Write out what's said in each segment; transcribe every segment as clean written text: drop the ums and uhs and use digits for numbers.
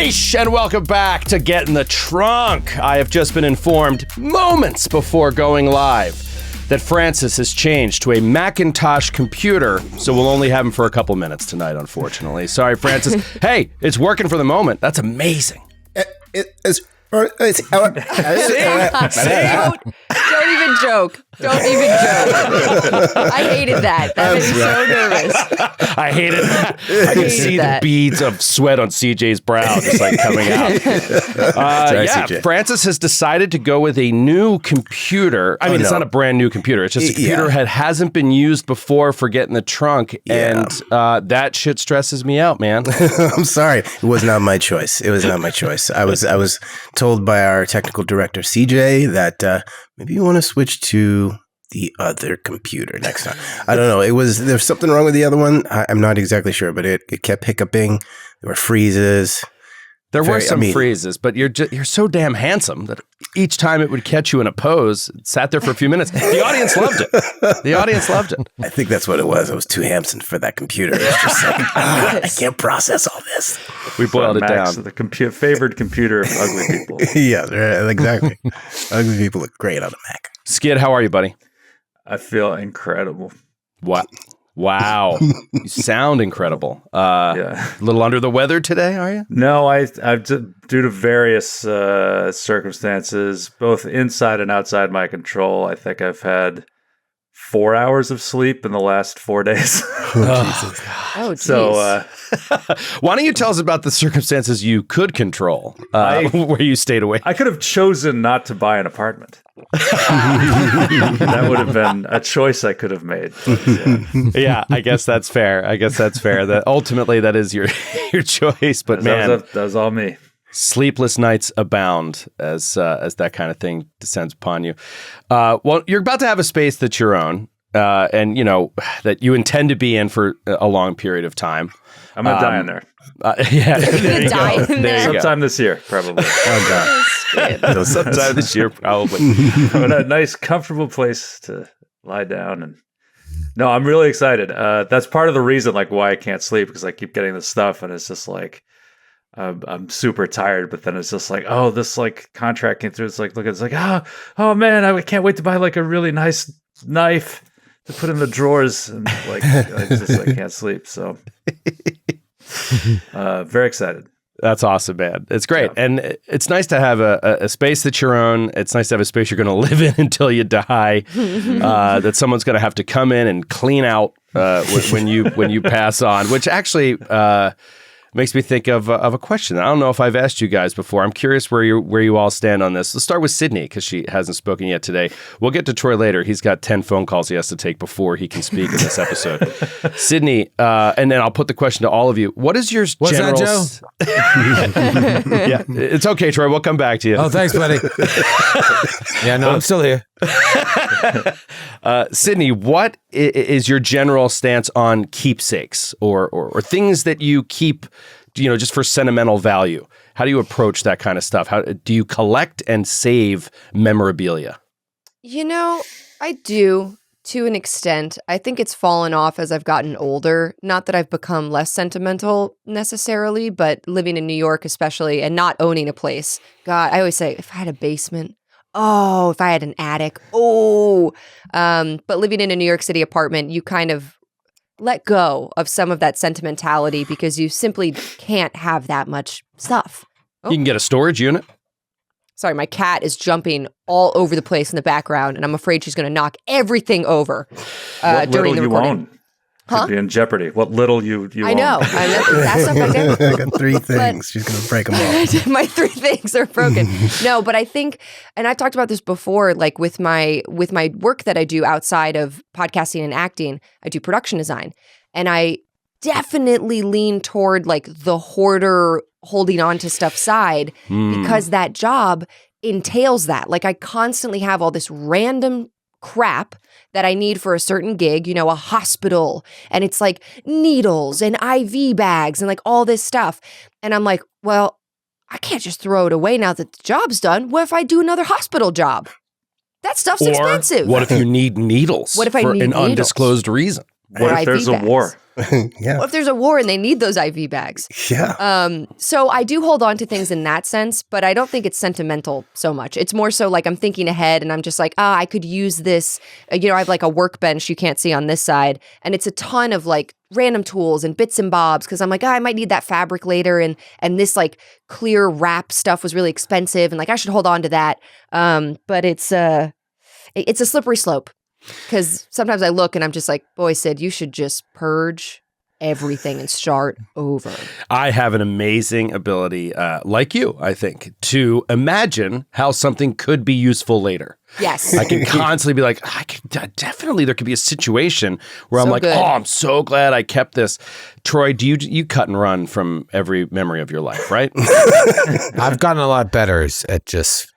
Naish, and welcome back to Get in the Trunk. I have just been informed moments before going live that Francis has changed to a Macintosh computer, so we'll only have him for a couple minutes tonight, unfortunately. Sorry, Francis. Hey, it's working for the moment. That's amazing. Don't even joke. Don't even joke. I hated that. That made me so nervous. I hated that. I can see the beads of sweat on CJ's brow just like coming out. Sorry, CJ. Francis has decided to go with a new computer. I mean, it's not a brand new computer. It's just a computer that hasn't been used before for Get in the Trunk, and that shit stresses me out, man. I'm sorry. It was not my choice. I was told by our technical director, CJ, that maybe you want to switch to the other computer next time. I don't know. There's something wrong with the other one. I'm not exactly sure, but it kept hiccuping. There were freezes. There were some freezes, but you're so damn handsome that each time it would catch you in a pose, it sat there for a few minutes. The audience loved it. I think that's what it was. I was too handsome for that computer. It's just like, I can't process all this. We boiled it down. The favored computer of ugly people. Yeah, exactly. Ugly people look great on a Mac. Skid, how are you, buddy? I feel incredible. What? Wow. You sound incredible. Yeah. A little under the weather today, are you? No, I've due to various circumstances, both inside and outside my control, I think I've had 4 hours of sleep in the last 4 days. Jesus. Oh, geez. So, why don't you tell us about the circumstances you could control where you stayed awake? I could have chosen not to buy an apartment. That would have been a choice I could have made. Yeah, I guess that's fair. That ultimately that is your choice. But that was all me. Sleepless nights abound as that kind of thing descends upon you. Well, you're about to have a space that's your own, and you know that you intend to be in for a long period of time. I'm gonna die in there. Yeah, there you Die go. in There you go. Sometime this year, probably. Sometime this year, probably. I'm in a nice, comfortable place to lie down. And no, I'm really excited. That's part of the reason, like, why I can't sleep, because I keep getting this stuff, and it's just like I'm super tired. But then it's just like, oh, this like contract came through. It's like, look, it's like, oh man, I can't wait to buy like a really nice knife to put in the drawers, and like I can't sleep. So very excited. That's awesome, man. It's great. Yeah. And it's nice to have a space that's your own. It's nice to have a space you're going to live in until you die, that someone's going to have to come in and clean out when you pass on, which actually makes me think of a question. I don't know if I've asked you guys before. I'm curious where you all stand on this. Let's start with Sydney, because she hasn't spoken yet today. We'll get to Troy later. He's got 10 phone calls he has to take before he can speak in this episode. Sydney, and then I'll put the question to all of you. What is your general... What's that, Joe? Yeah, it's okay, Troy. We'll come back to you. Oh, thanks, buddy. Yeah, no, I'm still here. Sydney, what is your general stance on keepsakes or things that you keep, just for sentimental value? How do you approach that kind of stuff? How do you collect and save memorabilia? I do to an extent. I think it's fallen off as I've gotten older. Not that I've become less sentimental necessarily, but living in New York especially and not owning a place. God, I always say, if I had a basement, oh, if I had an attic, oh. But living in a New York City apartment, you kind of let go of some of that sentimentality because you simply can't have that much stuff. Oh. You can get a storage unit. Sorry, my cat is jumping all over the place in the background, and I'm afraid she's going to knock everything over during the recording. Could be in jeopardy. What little you I know. That's stuff right there. I got 3 things. She's going to break them all. My 3 things are broken. No, but I think, and I've talked about this before, like with my work that I do outside of podcasting and acting, I do production design. And I definitely lean toward like the hoarder holding on to stuff side because that job entails that. Like I constantly have all this random crap that I need for a certain gig, a hospital, and it's like needles and IV bags and like all this stuff. And I'm like, well, I can't just throw it away now that the job's done. What if I do another hospital job? That stuff's expensive. What if you need needles for an undisclosed reason? What if there's a war? Yeah. What if there's a war and they need those IV bags? Yeah. So I do hold on to things in that sense, but I don't think it's sentimental so much. It's more so like I'm thinking ahead and I'm just like, I could use this. I have like a workbench you can't see on this side. And it's a ton of like random tools and bits and bobs because I'm like, I might need that fabric later. And this like clear wrap stuff was really expensive. And like, I should hold on to that. But it's a slippery slope. Because sometimes I look and I'm just like, boy, Sid, you should just purge everything and start over. I have an amazing ability, like you, I think, to imagine how something could be useful later. Yes. I can constantly be like, definitely there could be a situation where I'm So like, good. I'm so glad I kept this. Troy, do you cut and run from every memory of your life, right? I've gotten a lot better at just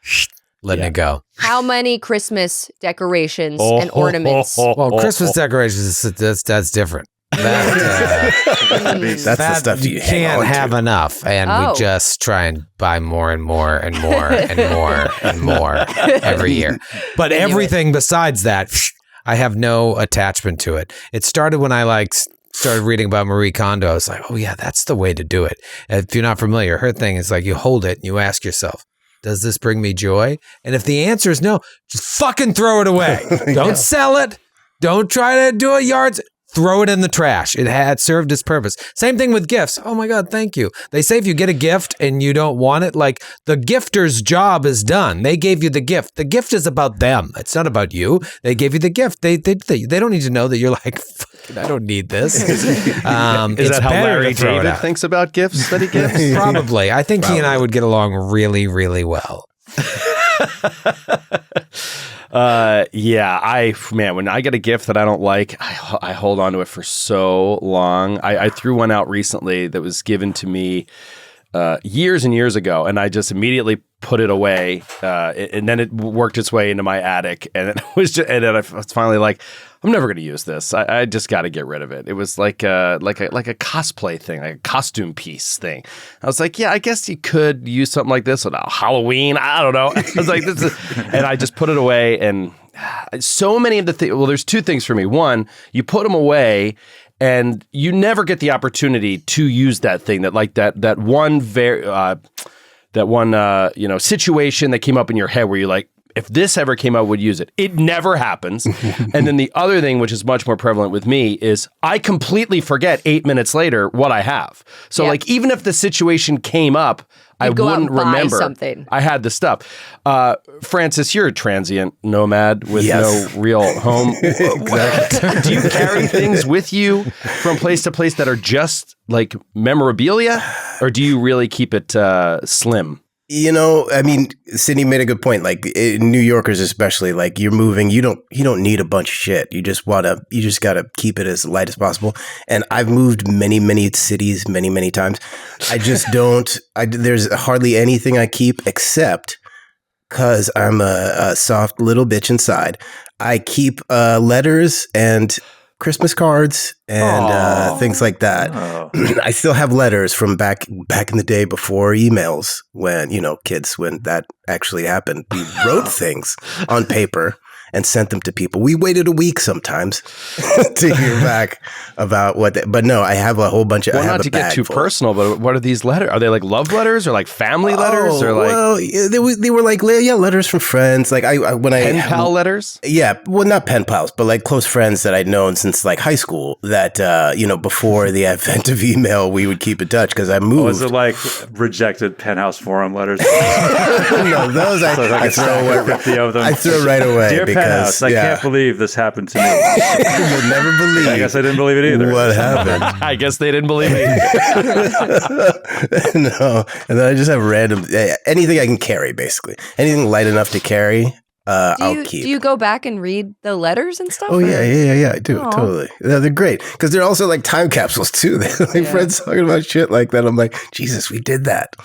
letting it go. How many Christmas decorations and ornaments? Well, Christmas decorations, that's different. That's the stuff you can't have enough, and we just try and buy more and more and more and more and more every year. But everything besides that, I have no attachment to it. It started when I started reading about Marie Kondo. I was like, oh yeah, that's the way to do it. If you're not familiar, her thing is like you hold it and you ask yourself, does this bring me joy? And if the answer is no, just fucking throw it away. Don't sell it. Don't try to do a yard. Throw it in the trash. It had served its purpose. Same thing with gifts. Oh my God, thank you. They say if you get a gift and you don't want it, like the gifter's job is done. They gave you the gift. The gift is about them. It's not about you. They gave you the gift. They don't need to know that you're like, fucking, I don't need this. Is that how Larry David thinks about gifts that he gives? Probably. I think he and I would get along really, really well. When I get a gift that I don't like, I hold on to it for so long. I threw one out recently that was given to me years and years ago, and I just immediately put it away. And then it worked its way into my attic, and it was just, and then I was finally like, I'm never going to use this. I just got to get rid of it. It was like a cosplay thing, like a costume piece thing. I was like, yeah, I guess you could use something like this on Halloween. I don't know. I was like, and I just put it away. And so many of the things. Well, there's two things for me. One, you put them away, and you never get the opportunity to use that thing. That one situation that came up in your head where you're like, if this ever came out, would use it. It never happens. And then the other thing, which is much more prevalent with me, is I completely forget 8 minutes later what I have. So like, even if the situation came up, I wouldn't remember something. I had the stuff. Francis, you're a transient nomad with no real home. Exactly. Do you carry things with you from place to place that are just like memorabilia, or do you really keep it slim? You know, I mean, Sydney made a good point. Like New Yorkers, especially, like you're moving, you don't need a bunch of shit. You just got to keep it as light as possible. And I've moved many cities, many times. I just don't. There's hardly anything I keep except because I'm a soft little bitch inside. I keep letters and Christmas cards and things like that. I still have letters from back in the day before emails, when when that actually happened. We wrote things on paper and sent them to people. We waited a week sometimes to hear back about but no, I have a whole bunch of. Well, not to get too personal, but what are these letters? Are they like love letters or like family letters or like? Well, they were like letters from friends. Like pen pal letters. Yeah, well, not pen pals, but like close friends that I'd known since like high school. That before the advent of email, we would keep in touch because I moved. Was it like rejected penthouse forum letters? No, those I throw 50 of them. I throw right away. Dear Penthouse, I can't believe this happened to me. You'll never believe. I guess I didn't believe it either. What happened? I guess they didn't believe me. No, and then I just have random anything I can carry, basically anything light enough to carry. I'll keep. Do you go back and read the letters and stuff? Oh yeah, I do. Aww. Totally. They're great because they're also like time capsules too. They're like friends talking about shit like that. I'm like, Jesus, we did that.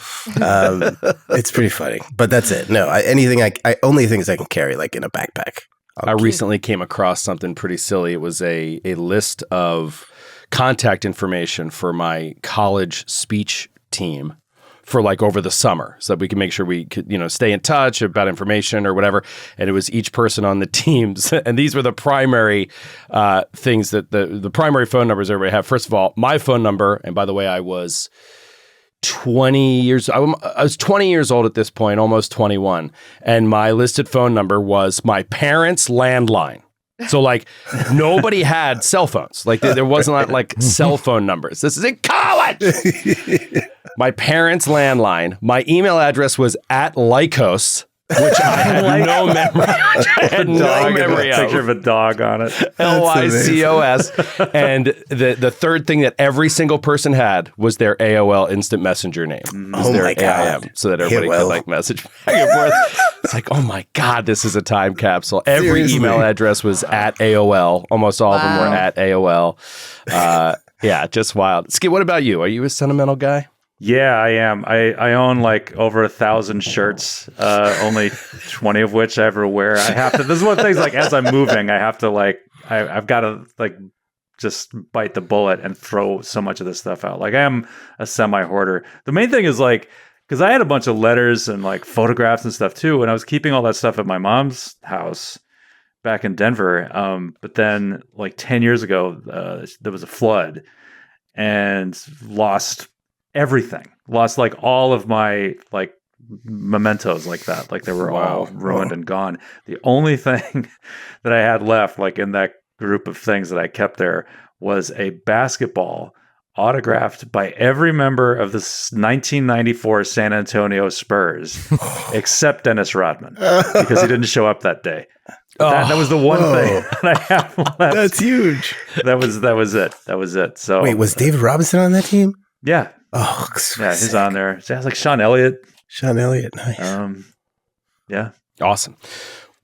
It's pretty funny, but that's it. No, only things I can carry like in a backpack. I recently came across something pretty silly. It was a list of contact information for my college speech team for like over the summer so that we can make sure we could, stay in touch about information or whatever. And it was each person on the teams. And these were the primary things that the primary phone numbers everybody have. First of all, my phone number, and by the way, I was 20 years old at this point, almost 21. And my listed phone number was my parents' landline. So like nobody had cell phones. Like there wasn't like cell phone numbers. This is in college. My parents' landline. My email address was @Lycos, which I had no memory. I had no memory of. Picture of a dog on it. LYCOS. And the third thing that every single person had was their AOL Instant Messenger name. Oh their my God. AIM, so that everybody could like message back and forth. It's like, oh my God, this is a time capsule. Every email address was @AOL. Almost all of them were @AOL. Yeah, just wild. Skip, what about you? Are you a sentimental guy? Yeah, I am. I own like over 1,000 shirts, only 20 of which I ever wear. I have to. This is one of the things. Like as I'm moving, I have to like I've got to like just bite the bullet and throw so much of this stuff out. Like I am a semi hoarder. The main thing is like because I had a bunch of letters and like photographs and stuff too, and I was keeping all that stuff at my mom's house back in Denver. But then like 10 years ago, there was a flood and lost everything. Lost like all of my like mementos like that. Like they were all ruined and gone. The only thing that I had left like in that group of things that I kept there was a basketball autographed by every member of the 1994 San Antonio Spurs except Dennis Rodman because he didn't show up that day. That was the one thing that I have left. That's huge. That was it. So wait, was David Robinson on that team? Yeah. Oh, yeah, he's on there. It has like Sean Elliott. Nice. Yeah. Awesome.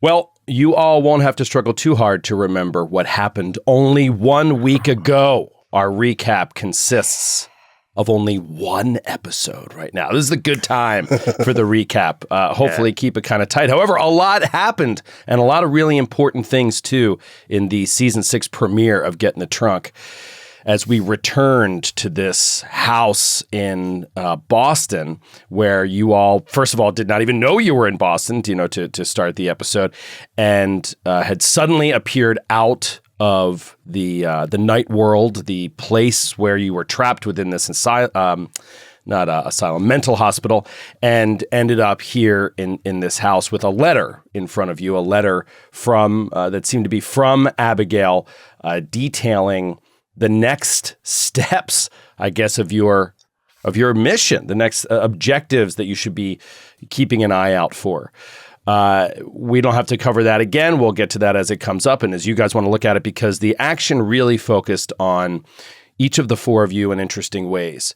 Well, you all won't have to struggle too hard to remember what happened only 1 week ago. Our recap consists of only one episode right now. This is a good time for the recap. Hopefully keep it kind of tight. However, a lot happened and a lot of really important things too in the season 6 premiere of Get in the Trunk. As we returned to this house in Boston, where you all, first of all, did not even know you were in Boston, to start the episode, and had suddenly appeared out of the night world, the place where you were trapped within this mental hospital, and ended up here in this house with a letter in front of you, a letter from that seemed to be from Abigail, detailing the next steps, I guess, of your mission, the next objectives that you should be keeping an eye out for. We don't have to cover that again. We'll get to that as it comes up and as you guys want to look at it, because the action really focused on each of the four of you in interesting ways.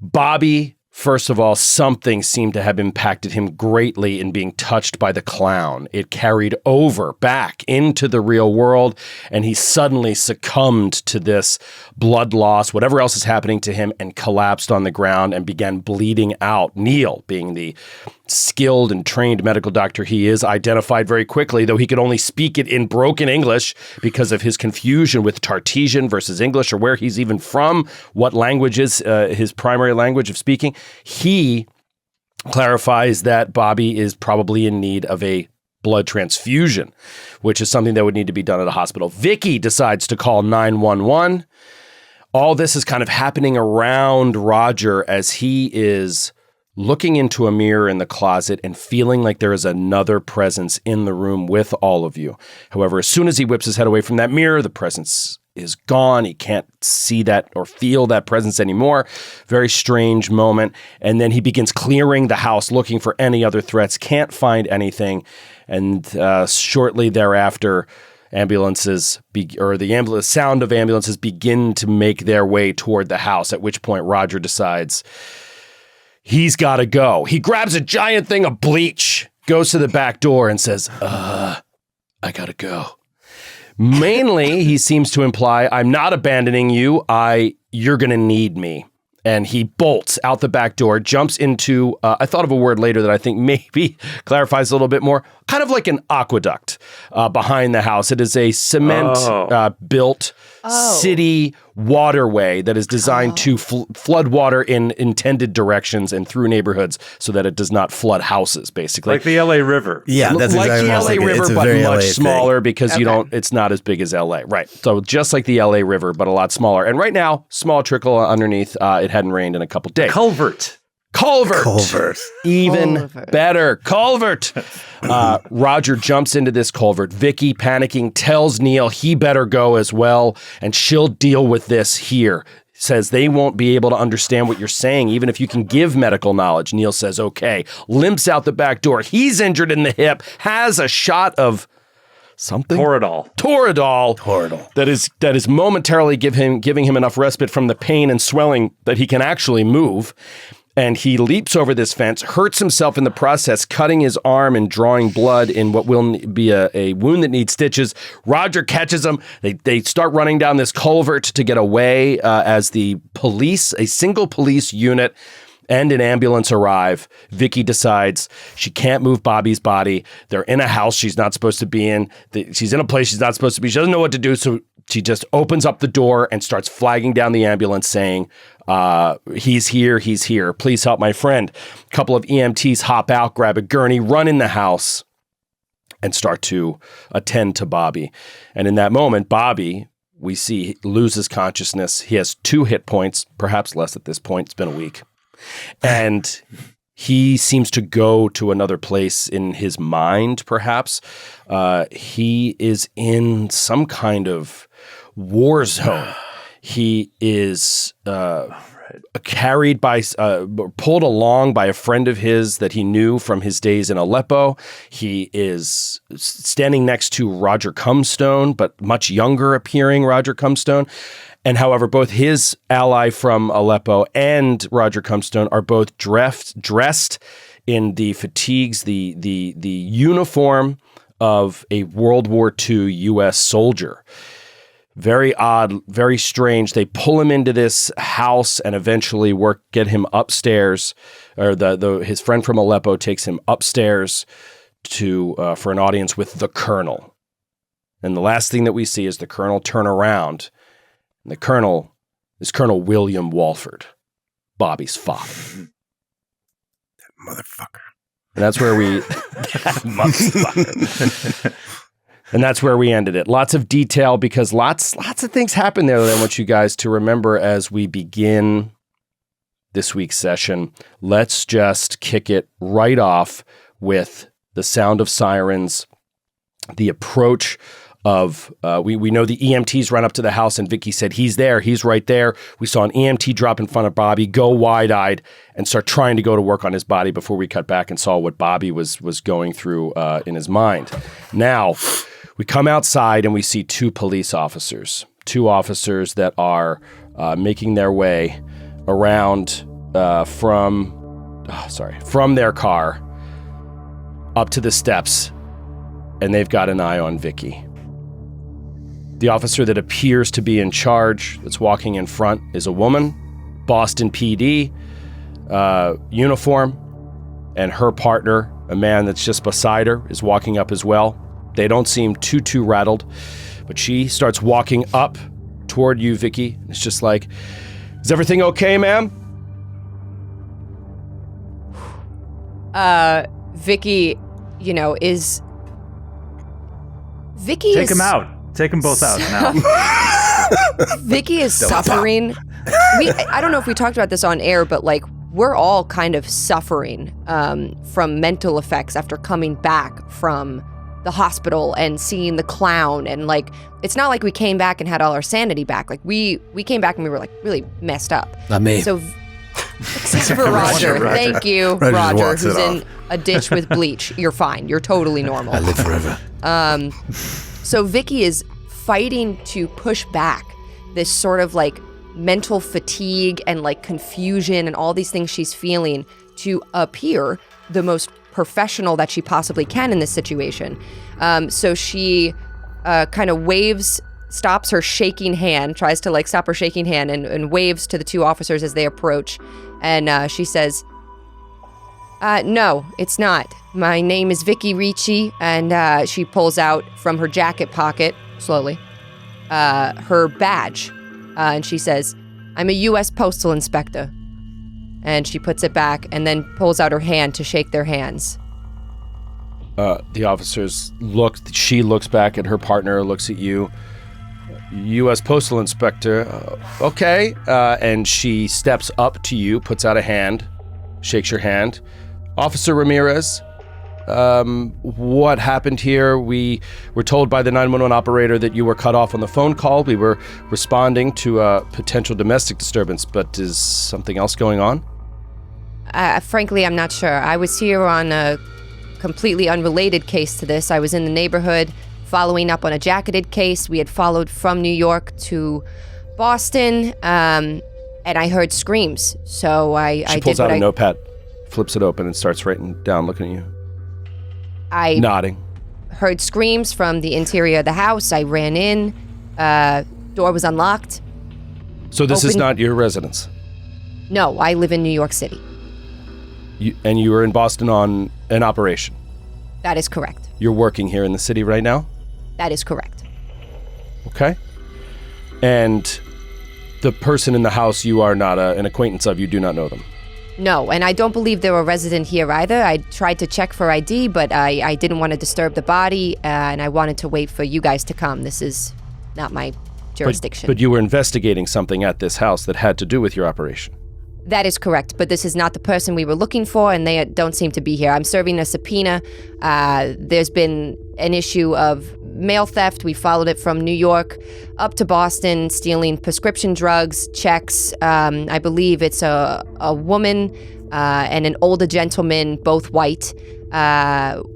Bobby, first of all, something seemed to have impacted him greatly in being touched by the clown. It carried over back into the real world, and he suddenly succumbed to this blood loss, whatever else is happening to him, and collapsed on the ground and began bleeding out. Neil, being the skilled and trained medical doctor he is, identified very quickly, though he could only speak it in broken English because of his confusion with Tartessian versus English, or where he's even from, what language is his primary language of speaking. He clarifies that Bobby is probably in need of a blood transfusion, which is something that would need to be done at a hospital. Vicki decides to call 911. All this is kind of happening around Roger as he is looking into a mirror in the closet and feeling like there is another presence in the room with all of you. However, as soon as he whips his head away from that mirror, the presence is gone. He can't see that or feel that presence anymore. Very strange moment. And then he begins clearing the house, looking for any other threats, can't find anything. And shortly thereafter, the sound of ambulances begin to make their way toward the house, at which point Roger decides he's got to go. He grabs a giant thing of bleach, goes to the back door and says, I got to go. Mainly, he seems to imply, I'm not abandoning you. You're going to need me. And he bolts out the back door, jumps into, I thought of a word later that I think maybe clarifies a little bit more, kind of like an aqueduct behind the house. It is a cement built city waterway that is designed to flood water in intended directions and through neighborhoods so that it does not flood houses, basically. Like the LA River. Yeah, that's like exactly the what I was LA thinking. River, It's a but very much LA smaller thing. because it's not as big as LA. Right. So just like the LA River, but a lot smaller. And right now, small trickle underneath. It hadn't rained in a couple days. Culvert. Even better. Culvert. Roger jumps into this culvert. Vicki, panicking, tells Neil he better go as well, and she'll deal with this here. Says they won't be able to understand what you're saying, even if you can give medical knowledge. Neil says, okay. Limps out the back door. He's injured in the hip. Has a shot of something? Toradol. That is momentarily giving him enough respite from the pain and swelling that he can actually move. And he leaps over this fence, hurts himself in the process, cutting his arm and drawing blood in what will be a wound that needs stitches. Roger catches him. They start running down this culvert to get away as the police, a single police unit, and an ambulance arrive. Vicki decides she can't move Bobby's body. They're in a house she's not supposed to be in. She's in a place she's not supposed to be. She doesn't know what to do, so she just opens up the door and starts flagging down the ambulance saying, he's here. Please help my friend. A couple of EMTs hop out, grab a gurney, run in the house, and start to attend to Bobby. And in that moment, Bobby, we see, loses consciousness. He has 2 hit points, perhaps less at this point. It's been a week. And he seems to go to another place in his mind, perhaps. He is in some kind of war zone. He is carried by, pulled along by a friend of his that he knew from his days in Aleppo. He is standing next to Roger Comstone, but much younger appearing Roger Comstone. And however, both his ally from Aleppo and Roger Comstone are both dressed in the fatigues, the uniform of a World War II U.S. soldier. Very odd, very strange. They pull him into this house and eventually get him upstairs. Or his friend from Aleppo takes him upstairs for an audience with the Colonel. And the last thing that we see is the Colonel turn around. And the Colonel is Colonel William Walford, Bobby's father. That motherfucker. And that's where we... that motherfucker. And that's where we ended it. Lots of detail because lots of things happen there that I want you guys to remember as we begin this week's session. Let's just kick it right off with the sound of sirens, the approach of, we know the EMTs run up to the house and Vicki said, he's there, he's right there. We saw an EMT drop in front of Bobby, go wide-eyed and start trying to go to work on his body before we cut back and saw what Bobby was going through in his mind. Now, we come outside and we see 2 police officers, 2 officers that are making their way around from their car up to the steps, and they've got an eye on Vicki. The officer that appears to be in charge, that's walking in front, is a woman, Boston PD uniform, and her partner, a man that's just beside her, is walking up as well. They don't seem too rattled, but she starts walking up toward you, Vicki. It's just like, is everything okay, ma'am? Vicki, is... Vicki Take them out. Take them both out now. Vicki is suffering. I don't know if we talked about this on air, but we're all kind of suffering from mental effects after coming back from the hospital and seeing the clown. And it's not like we came back and had all our sanity back. We came back and we were really messed up. Not me. So, except for Roger. Thank you, Roger, who's in a ditch with bleach. You're fine. You're totally normal. I live forever. So Vicki is fighting to push back this sort of mental fatigue and confusion and all these things she's feeling to appear the most professional that she possibly can in this situation. So she kind of stops her shaking hand, tries to stop her shaking hand and waves to the 2 officers as they approach. And she says, no, it's not. My name is Vicki Ricci, and she pulls out from her jacket pocket, slowly, her badge, and she says, "I'm a U.S. Postal Inspector." And she puts it back and then pulls out her hand to shake their hands. The officers look. She looks back at her partner, looks at you. U.S. Postal Inspector. Okay. And she steps up to you, puts out a hand, shakes your hand. Officer Ramirez, what happened here? We were told by the 911 operator that you were cut off on the phone call. We were responding to a potential domestic disturbance, but is something else going on? Frankly, I'm not sure. I was here on a completely unrelated case to this. I was in the neighborhood following up on a jacketed case. We had followed from New York to Boston, and I heard screams. So She pulls out a notepad, flips it open, and starts writing down, looking at you. Nodding. Heard screams from the interior of the house. I ran in. Door was unlocked. So this is not your residence? No, I live in New York City. And you were in Boston on an operation? That is correct. You're working here in the city right now? That is correct. Okay. And the person in the house you are not an acquaintance of, you do not know them? No, and I don't believe they're a resident here either. I tried to check for ID, but I didn't want to disturb the body, and I wanted to wait for you guys to come. This is not my jurisdiction. But you were investigating something at this house that had to do with your operation? That is correct, but this is not the person we were looking for, and they don't seem to be here. I'm serving a subpoena. There's been an issue of mail theft. We followed it from New York up to Boston, stealing prescription drugs, checks. I believe it's a woman and an older gentleman, both white.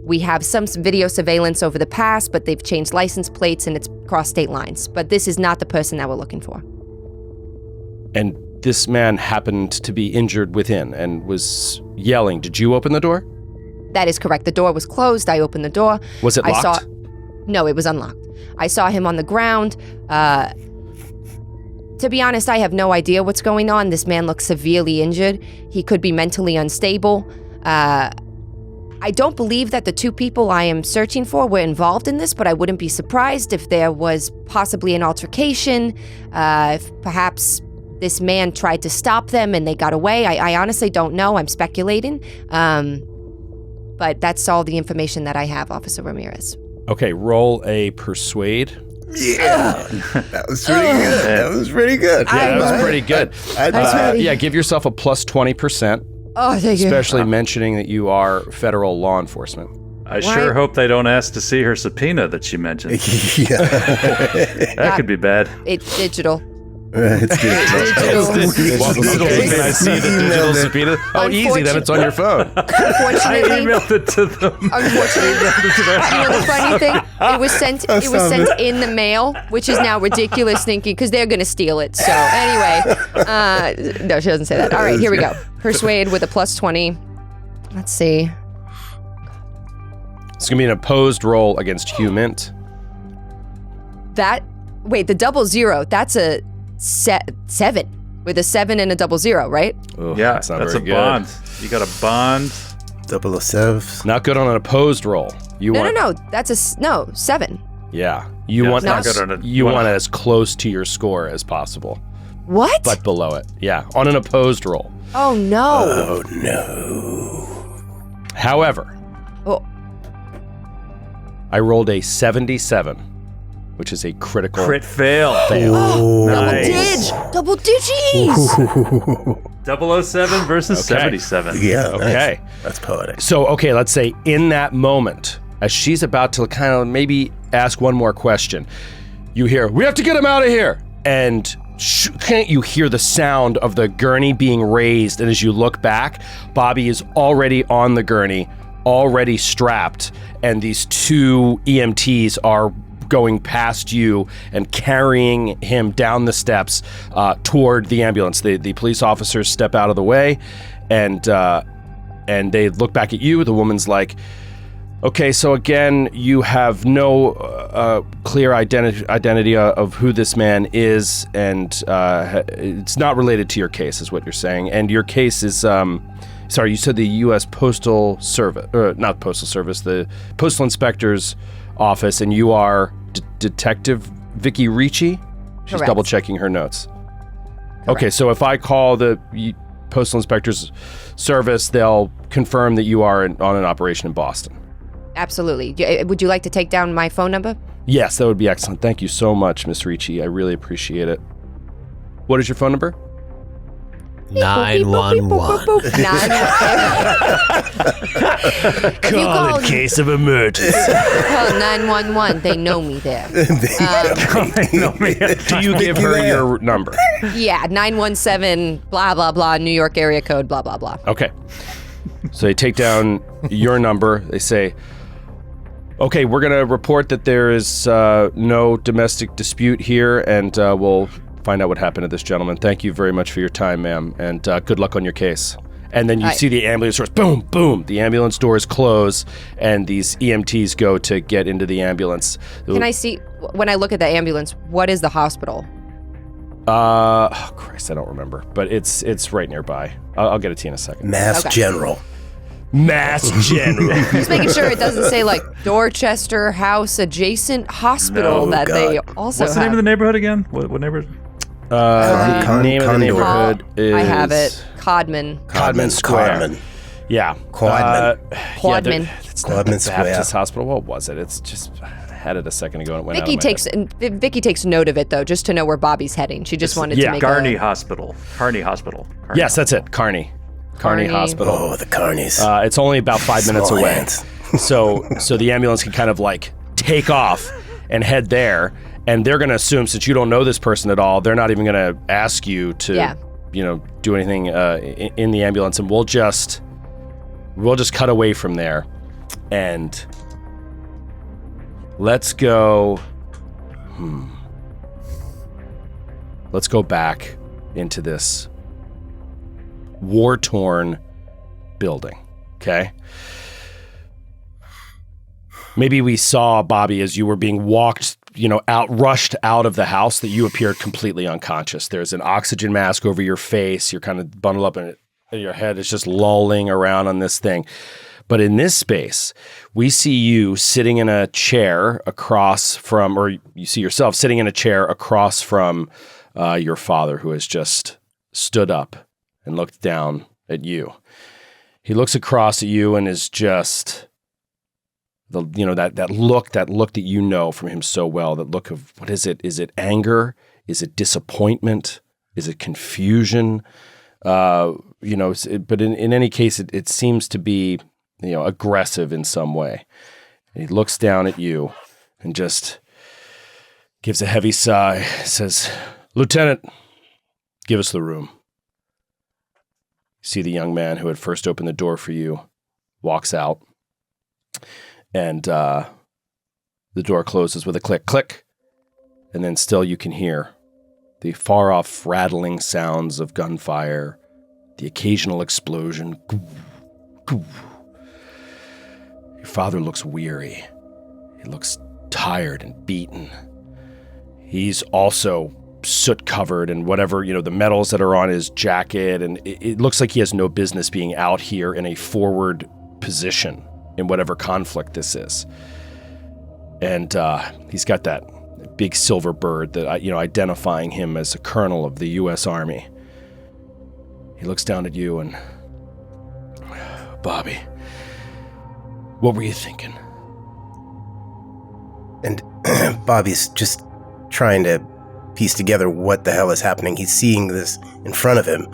We have some video surveillance over the past, but they've changed license plates and it's crossed state lines. But this is not the person that we're looking for. And this man happened to be injured within and was yelling. Did you open the door? That is correct. The door was closed. I opened the door. Was it locked? No, it was unlocked. I saw him on the ground. To be honest, I have no idea what's going on. This man looks severely injured. He could be mentally unstable. I don't believe that the two people I am searching for were involved in this, but I wouldn't be surprised if there was possibly an altercation, if perhaps this man tried to stop them and they got away. I honestly don't know. I'm speculating. But that's all the information that I have, Officer Ramirez. Okay, roll a persuade. Yeah, that was pretty good. That was pretty good. Yeah, that was pretty good. ready. Give yourself a plus 20%. Oh, thank you. Especially mentioning that you are federal law enforcement. I sure hope they don't ask to see her subpoena that she mentioned. Yeah. That could be bad. It's digital. It's good. Can I see the digital subpoena? Oh, easy. Then it's on your phone. I Unfortunately, emailed it to them. you know the funny thing? It was sent in the mail, which is now ridiculous thinking because they're going to steal it. So anyway, no, she doesn't say that. All right, here we go. Persuade with a plus 20. Let's see. It's going to be an opposed roll against Humint. Wait, the 00, that's a 7 with a 7 and a 00, right? Oh, Yeah, that's not that's very a good. bond. You got a bond. 007. Not good on an opposed roll. No, that's 7. Yeah, you Yeah, want it's not good on a- you want it as close to your score as possible, What? but below it. Yeah, on an opposed roll. Oh no. Oh no. However, Oh, I rolled a 77, which is a critical Crit fail. Oh, Nice. double digits. 007 versus Okay. 77. Yeah. Okay. Nice. That's poetic. So, okay, let's say in that moment, as she's about to kind of maybe ask one more question, you hear, "We have to get him out of here!" And can't you hear the sound of the gurney being raised? And as you look back, Bobby is already on the gurney, already strapped, and these two EMTs are going past you and carrying him down the steps toward the ambulance. The police officers step out of the way, and they look back at you. The woman's like, "Okay, so again, you have no clear identity of who this man is, and it's not related to your case, is what you're saying. And your case is, sorry, you said the U.S. Postal Service, or not Postal Service, the Postal Inspector's Office, and you are Detective Vicki Ricci? She's Correct. double checking her notes. Okay, so if I call the Postal Inspector's service, they'll confirm that you are on an operation in Boston. Absolutely. Would you like to take down my phone number? Yes, that would be excellent. Thank you so much, Miss Ricci. I really appreciate it. What is your phone number? 911. Call in case of emergency. Call 911. They know me there. Do you give her your number? Yeah, 917, blah, blah, blah, New York area code, blah, blah, blah. Okay. So they take down your number. They say, okay, we're going to report that there is no domestic dispute here, and we'll find out what happened to this gentleman. Thank you very much for your time, ma'am, and good luck on your case. And then you see the ambulance doors, boom, boom. The ambulance doors close, and these EMTs go to get into the ambulance. Can I see, when I look at the ambulance, what is the hospital? Oh, Christ, I don't remember, but it's right nearby. I'll get it to you in a second. Mass General. Mass General. Just making sure it doesn't say like Dorchester House adjacent hospital they also What's the name of the neighborhood again? What neighborhood? The name of the neighborhood is... I have it. Codman. Codman Square. Codman. Yeah. Quadman. Quadman. It's not Quadman the Square. Baptist Hospital. What was it? It's just... I had it a second ago and it went out of my head. Vicky takes note of it though, just to know where Bobby's heading. She just wanted to make Kearney Hospital. Kearney Hospital. Yes, that's it. Kearney Hospital. Oh, the Carnies. It's only about 5 minutes Small away. hands. So the ambulance can kind of like take off and head there, and they're going to assume, since you don't know this person at all, they're not even going to ask you to do anything in the ambulance, and we'll just cut away from there, and let's go back into this war-torn building, okay? Maybe we saw, Bobby, as you were being walked, rushed out of the house, that you appeared completely unconscious. There's an oxygen mask over your face. You're kind of bundled up in it. Your head is just lolling around on this thing. But in this space, we see you sitting in a chair across from, or you see yourself sitting in a chair across from your father, who has just stood up and looked down at you. He looks across at you and is just that look that you know from him so well. That look of, what is it? Is it anger? Is it disappointment? Is it confusion? But in any case, it seems to be aggressive in some way. And he looks down at you and just gives a heavy sigh. Says, "Lieutenant, give us the room." See the young man who had first opened the door for you walks out, and the door closes with a click, click, and then still you can hear the far-off rattling sounds of gunfire, the occasional explosion. Your father looks weary. He looks tired and beaten. He's also soot-covered and whatever, the metals that are on his jacket, and it looks like he has no business being out here in a forward position in whatever conflict this is. And he's got that big silver bird that, identifying him as a colonel of the U.S. Army. He looks down at you and, "Bobby, what were you thinking?" And Bobby's just trying to piece together what the hell is happening. He's seeing this in front of him,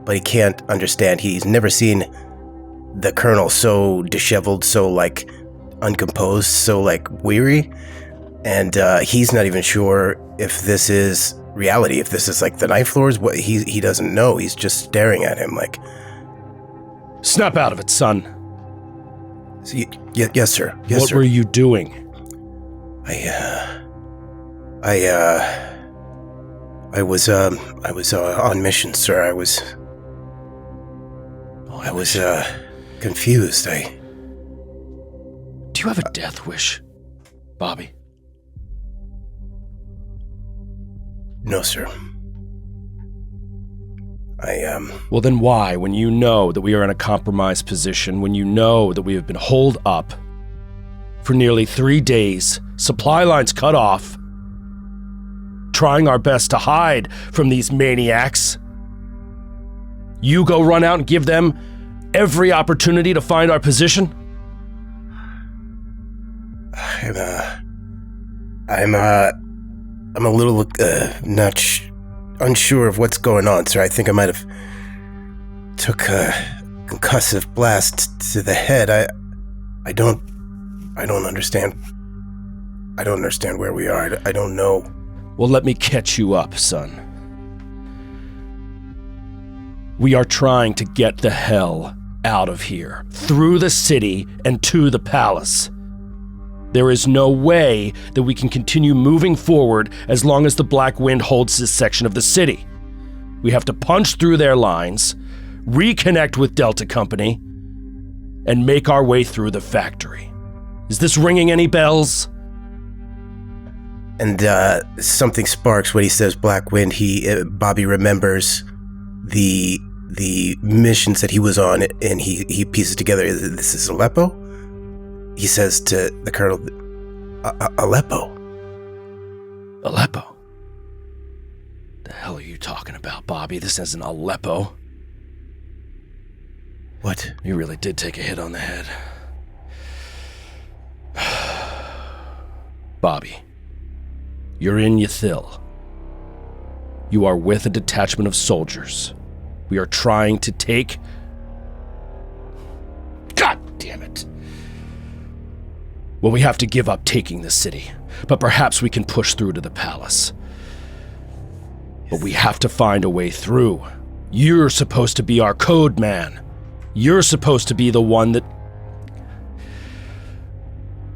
but he can't understand. He's never seen the colonel so disheveled, so uncomposed, so weary. And he's not even sure if this is reality, if this is the Knife Lords. What he doesn't know. He's just staring at him like, "Snap out of it, son." Yes, sir. Yes, what sir. were you doing? I was on mission, sir. I was confused. Do you have a death wish, Bobby? No, sir. Well, then why, when you know that we are in a compromised position, when you know that we have been holed up for nearly 3 days, supply lines cut off, trying our best to hide from these maniacs. You go run out and give them every opportunity to find our position? I'm a little unsure of what's going on, sir. I think I might have took a concussive blast to the head. I don't understand. I don't understand where we are. I don't know. Well, let me catch you up, son. We are trying to get the hell out of here, through the city and to the palace. There is no way that we can continue moving forward as long as the Black Wind holds this section of the city. We have to punch through their lines, reconnect with Delta Company, and make our way through the factory. Is this ringing any bells? And something sparks when he says Black Wind. Bobby remembers the missions that he was on, and he pieces together. This is Aleppo? He says to the colonel, Aleppo. Aleppo? The hell are you talking about, Bobby? This isn't Aleppo. What? You really did take a hit on the head. Bobby, you're in Yathil. You are with a detachment of soldiers. We are trying to take... God damn it! Well, we have to give up taking the city, but perhaps we can push through to the palace. But we have to find a way through. You're supposed to be our code man. You're supposed to be the one that...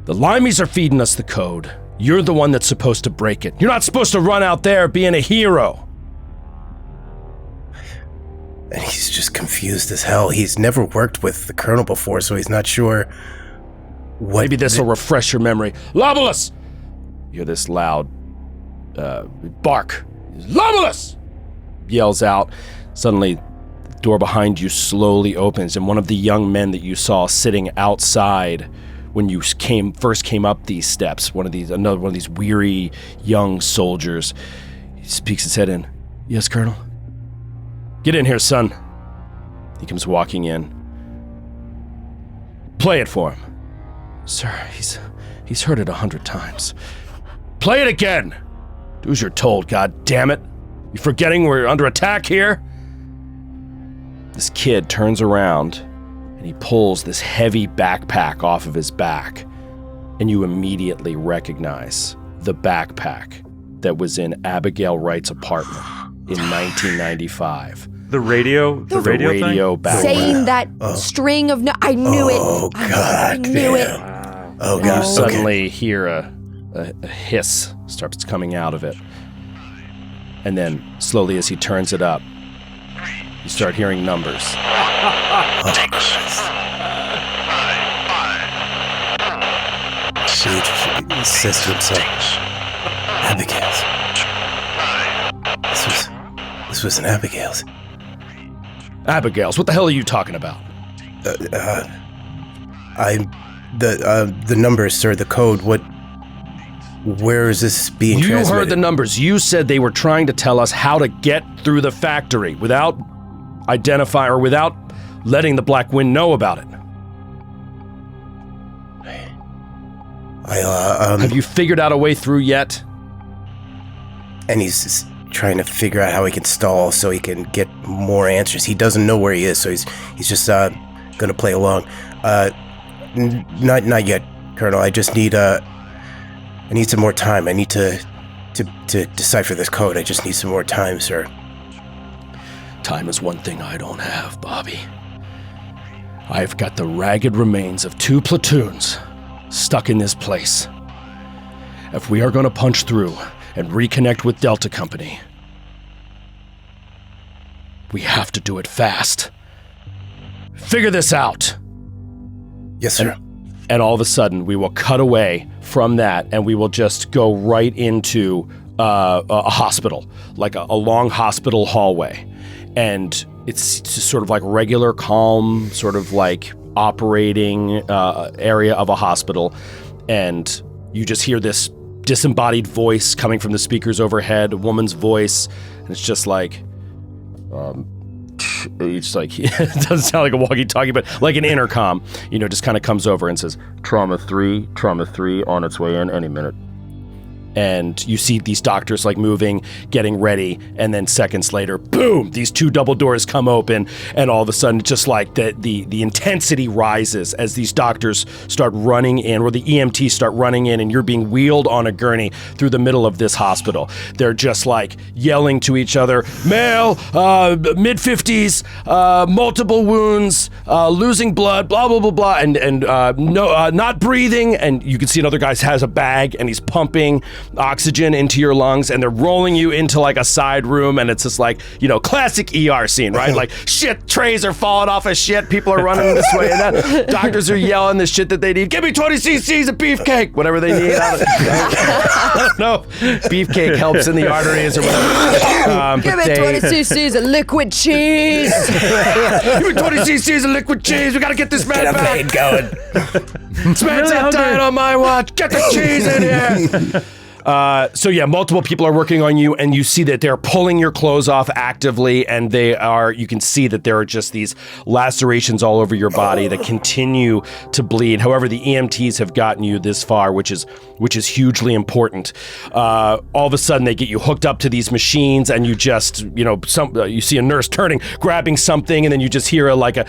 The Limeys are feeding us the code. You're the one that's supposed to break it. You're not supposed to run out there being a hero. And he's just confused as hell. He's never worked with the colonel before, so he's not sure what... Maybe this will refresh your memory. Lamulus! You hear this loud bark. Lamulus! Yells out. Suddenly, the door behind you slowly opens, and one of the young men that you saw sitting outside when you first came up these steps, another one of these weary young soldiers, he peeks his head in. Yes, Colonel? Get in here, son. He comes walking in. Play it for him. Sir, he's heard it 100 times. Play it again! Do as you're told, God damn it! You forgetting we're under attack here? This kid turns around and he pulls this heavy backpack off of his back, and you immediately recognize the backpack that was in Abigail Wright's apartment in 1995. The radio thing? backpack. Saying that string of I knew it. Oh, God. I knew it. Oh, You gosh. suddenly hear a hiss starts coming out of it. And then, slowly as he turns it up, you start hearing numbers. He says to himself, Abigail's. This was an Abigail's. Abigail's, what the hell are you talking about? The numbers, sir, the code, where is this being transmitted? You heard the numbers. You said they were trying to tell us how to get through the factory without without letting the Black Wind know about it. Have you figured out a way through yet? And he's trying to figure out how he can stall so he can get more answers. He doesn't know where he is, so he's just gonna play along. Not yet, Colonel. I just need I need some more time. I need to decipher this code. I just need some more time, sir. Time is one thing I don't have, Bobby. I've got the ragged remains of 2 platoons stuck in this place. If we are going to punch through and reconnect with Delta Company, we have to do it fast. Figure this out. Yes, sir. And all of a sudden, we will cut away from that, and we will just go right into a hospital, like a long hospital hallway. And it's just sort of like regular, calm, sort of like operating area of a hospital. And you just hear this disembodied voice coming from the speakers overhead, a woman's voice, and it's just like, it's like, it doesn't sound like a walkie-talkie, but like an intercom, just kind of comes over and says, Trauma 3 on its way in any minute. And you see these doctors like moving, getting ready, and then seconds later, boom, these 2 double doors come open, and all of a sudden just like the intensity rises as these doctors start running in, or the EMTs start running in, and you're being wheeled on a gurney through the middle of this hospital. They're just like yelling to each other, male, mid-50s, multiple wounds, losing blood, blah, blah, blah, blah, and not breathing, and you can see another guy has a bag, and he's pumping oxygen into your lungs, and they're rolling you into like a side room, and it's just like, classic ER scene, right? Like shit, trays are falling off of shit, people are running this way and that, doctors are yelling the shit that they need. Give me 20 cc's of beefcake, whatever they need. I don't know. Beefcake helps in the arteries or whatever. Give me 20 cc's of liquid cheese. Give me 20 cc's of liquid cheese. We gotta get this man back. Going. This man's really diet on my watch. Get the cheese in here. So yeah, multiple people are working on you, and you see that they're pulling your clothes off actively, and you can see that there are just these lacerations all over your body that continue to bleed. However, the EMTs have gotten you this far, which is hugely important. All of a sudden, they get you hooked up to these machines, and you just, you see a nurse turning, grabbing something, and then you just hear a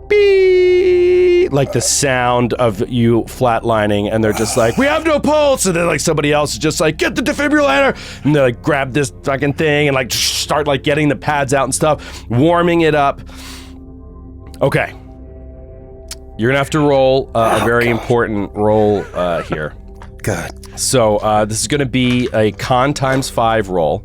beep, like the sound of you flatlining, and they're just like, we have no pulse, and then like somebody else is just like, get the defibrillator, and they like grab this fucking thing and like start like getting the pads out and stuff, warming it up. Okay, you're gonna have to roll a very important roll here. God. So this is gonna be a con times 5 roll.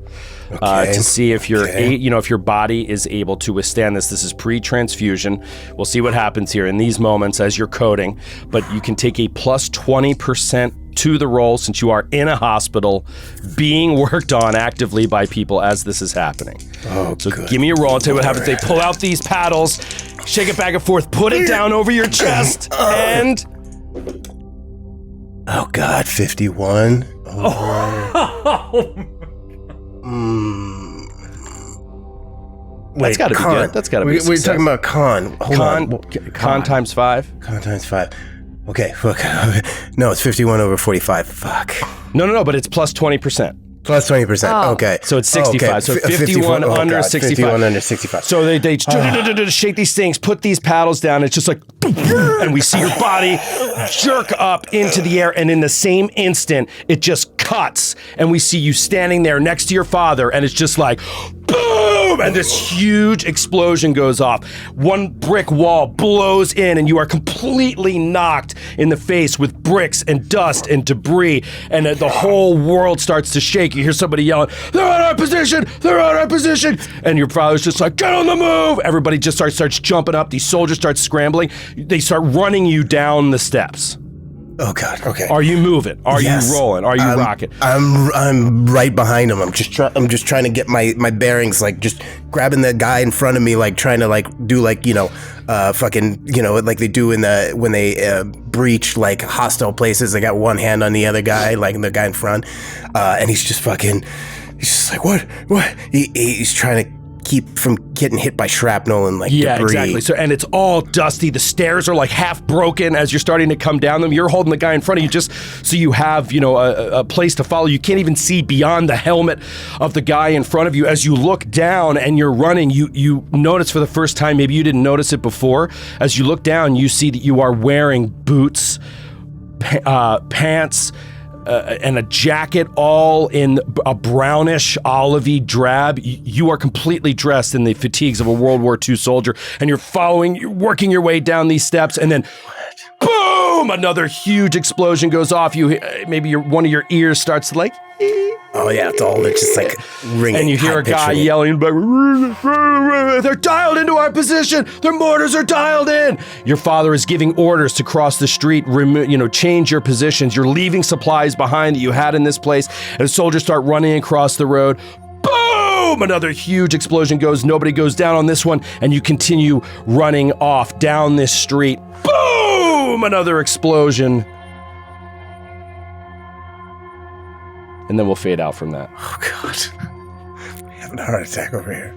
Okay. To see if if your body is able to withstand this. This is pre-transfusion. We'll see what happens here in these moments as you're coding, but you can take a plus 20% to the roll since you are in a hospital being worked on actively by people as this is happening. Oh, so give me a roll. I'll tell you what happens. They pull out these paddles, shake it back and forth, put it down over your chest, and... Oh, God, 51. That's got to be good. That's got to be. We're talking about con. Con times 5. Con times 5. Okay, fuck. No, it's 51 over 45. Fuck. No, but it's plus 20%. Plus 20%. Oh. Okay. So it's 65. Okay. So 51 under 65. 51 under 65. So they shake these things, put these paddles down. It's just like, and we see your body jerk up into the air. And in the same instant, it just cuts. And we see you standing there next to your father. And it's just like, boom! And this huge explosion goes off. One brick wall blows in, and you are completely knocked in the face with bricks and dust and debris. And the whole world starts to shake. You hear somebody yelling, they're on our position! They're on our position! And your father's just like, get on the move! Everybody just starts jumping up. These soldiers start scrambling. They start running you down the steps. Oh, God. Okay. Are you moving? Are you rolling? Are you rocking? I'm right behind him. I'm just trying to get my bearings, like just grabbing the guy in front of me, like trying to like do like, fucking, like they do when they breach like hostile places. They got one hand on the other guy, like the guy in front. And he's just like, what? He's trying to keep from getting hit by shrapnel and like debris. Exactly. So, and it's all dusty. The stairs are like half broken as you're starting to come down them. You're holding the guy in front of you just so you have, a place to follow. You can't even see beyond the helmet of the guy in front of you. As you look down and you're running, you notice for the first time, maybe you didn't notice it before. As you look down, you see that you are wearing boots, pants, and a jacket, all in a brownish, olivey drab. You are completely dressed in the fatigues of a World War II soldier, and you're working your way down these steps, and then boom! Another huge explosion goes off. Maybe one of your ears starts to like... Oh yeah, it's all just like ringing. And you hear a guy yelling, they're dialed into our position. Their mortars are dialed in. Your father is giving orders to cross the street, change your positions. You're leaving supplies behind that you had in this place. And the soldiers start running across the road. Boom! Another huge explosion goes. Nobody goes down on this one. And you continue running off down this street. Boom! Another explosion. and then we'll fade out from that. Oh, God. We're having a heart attack over here.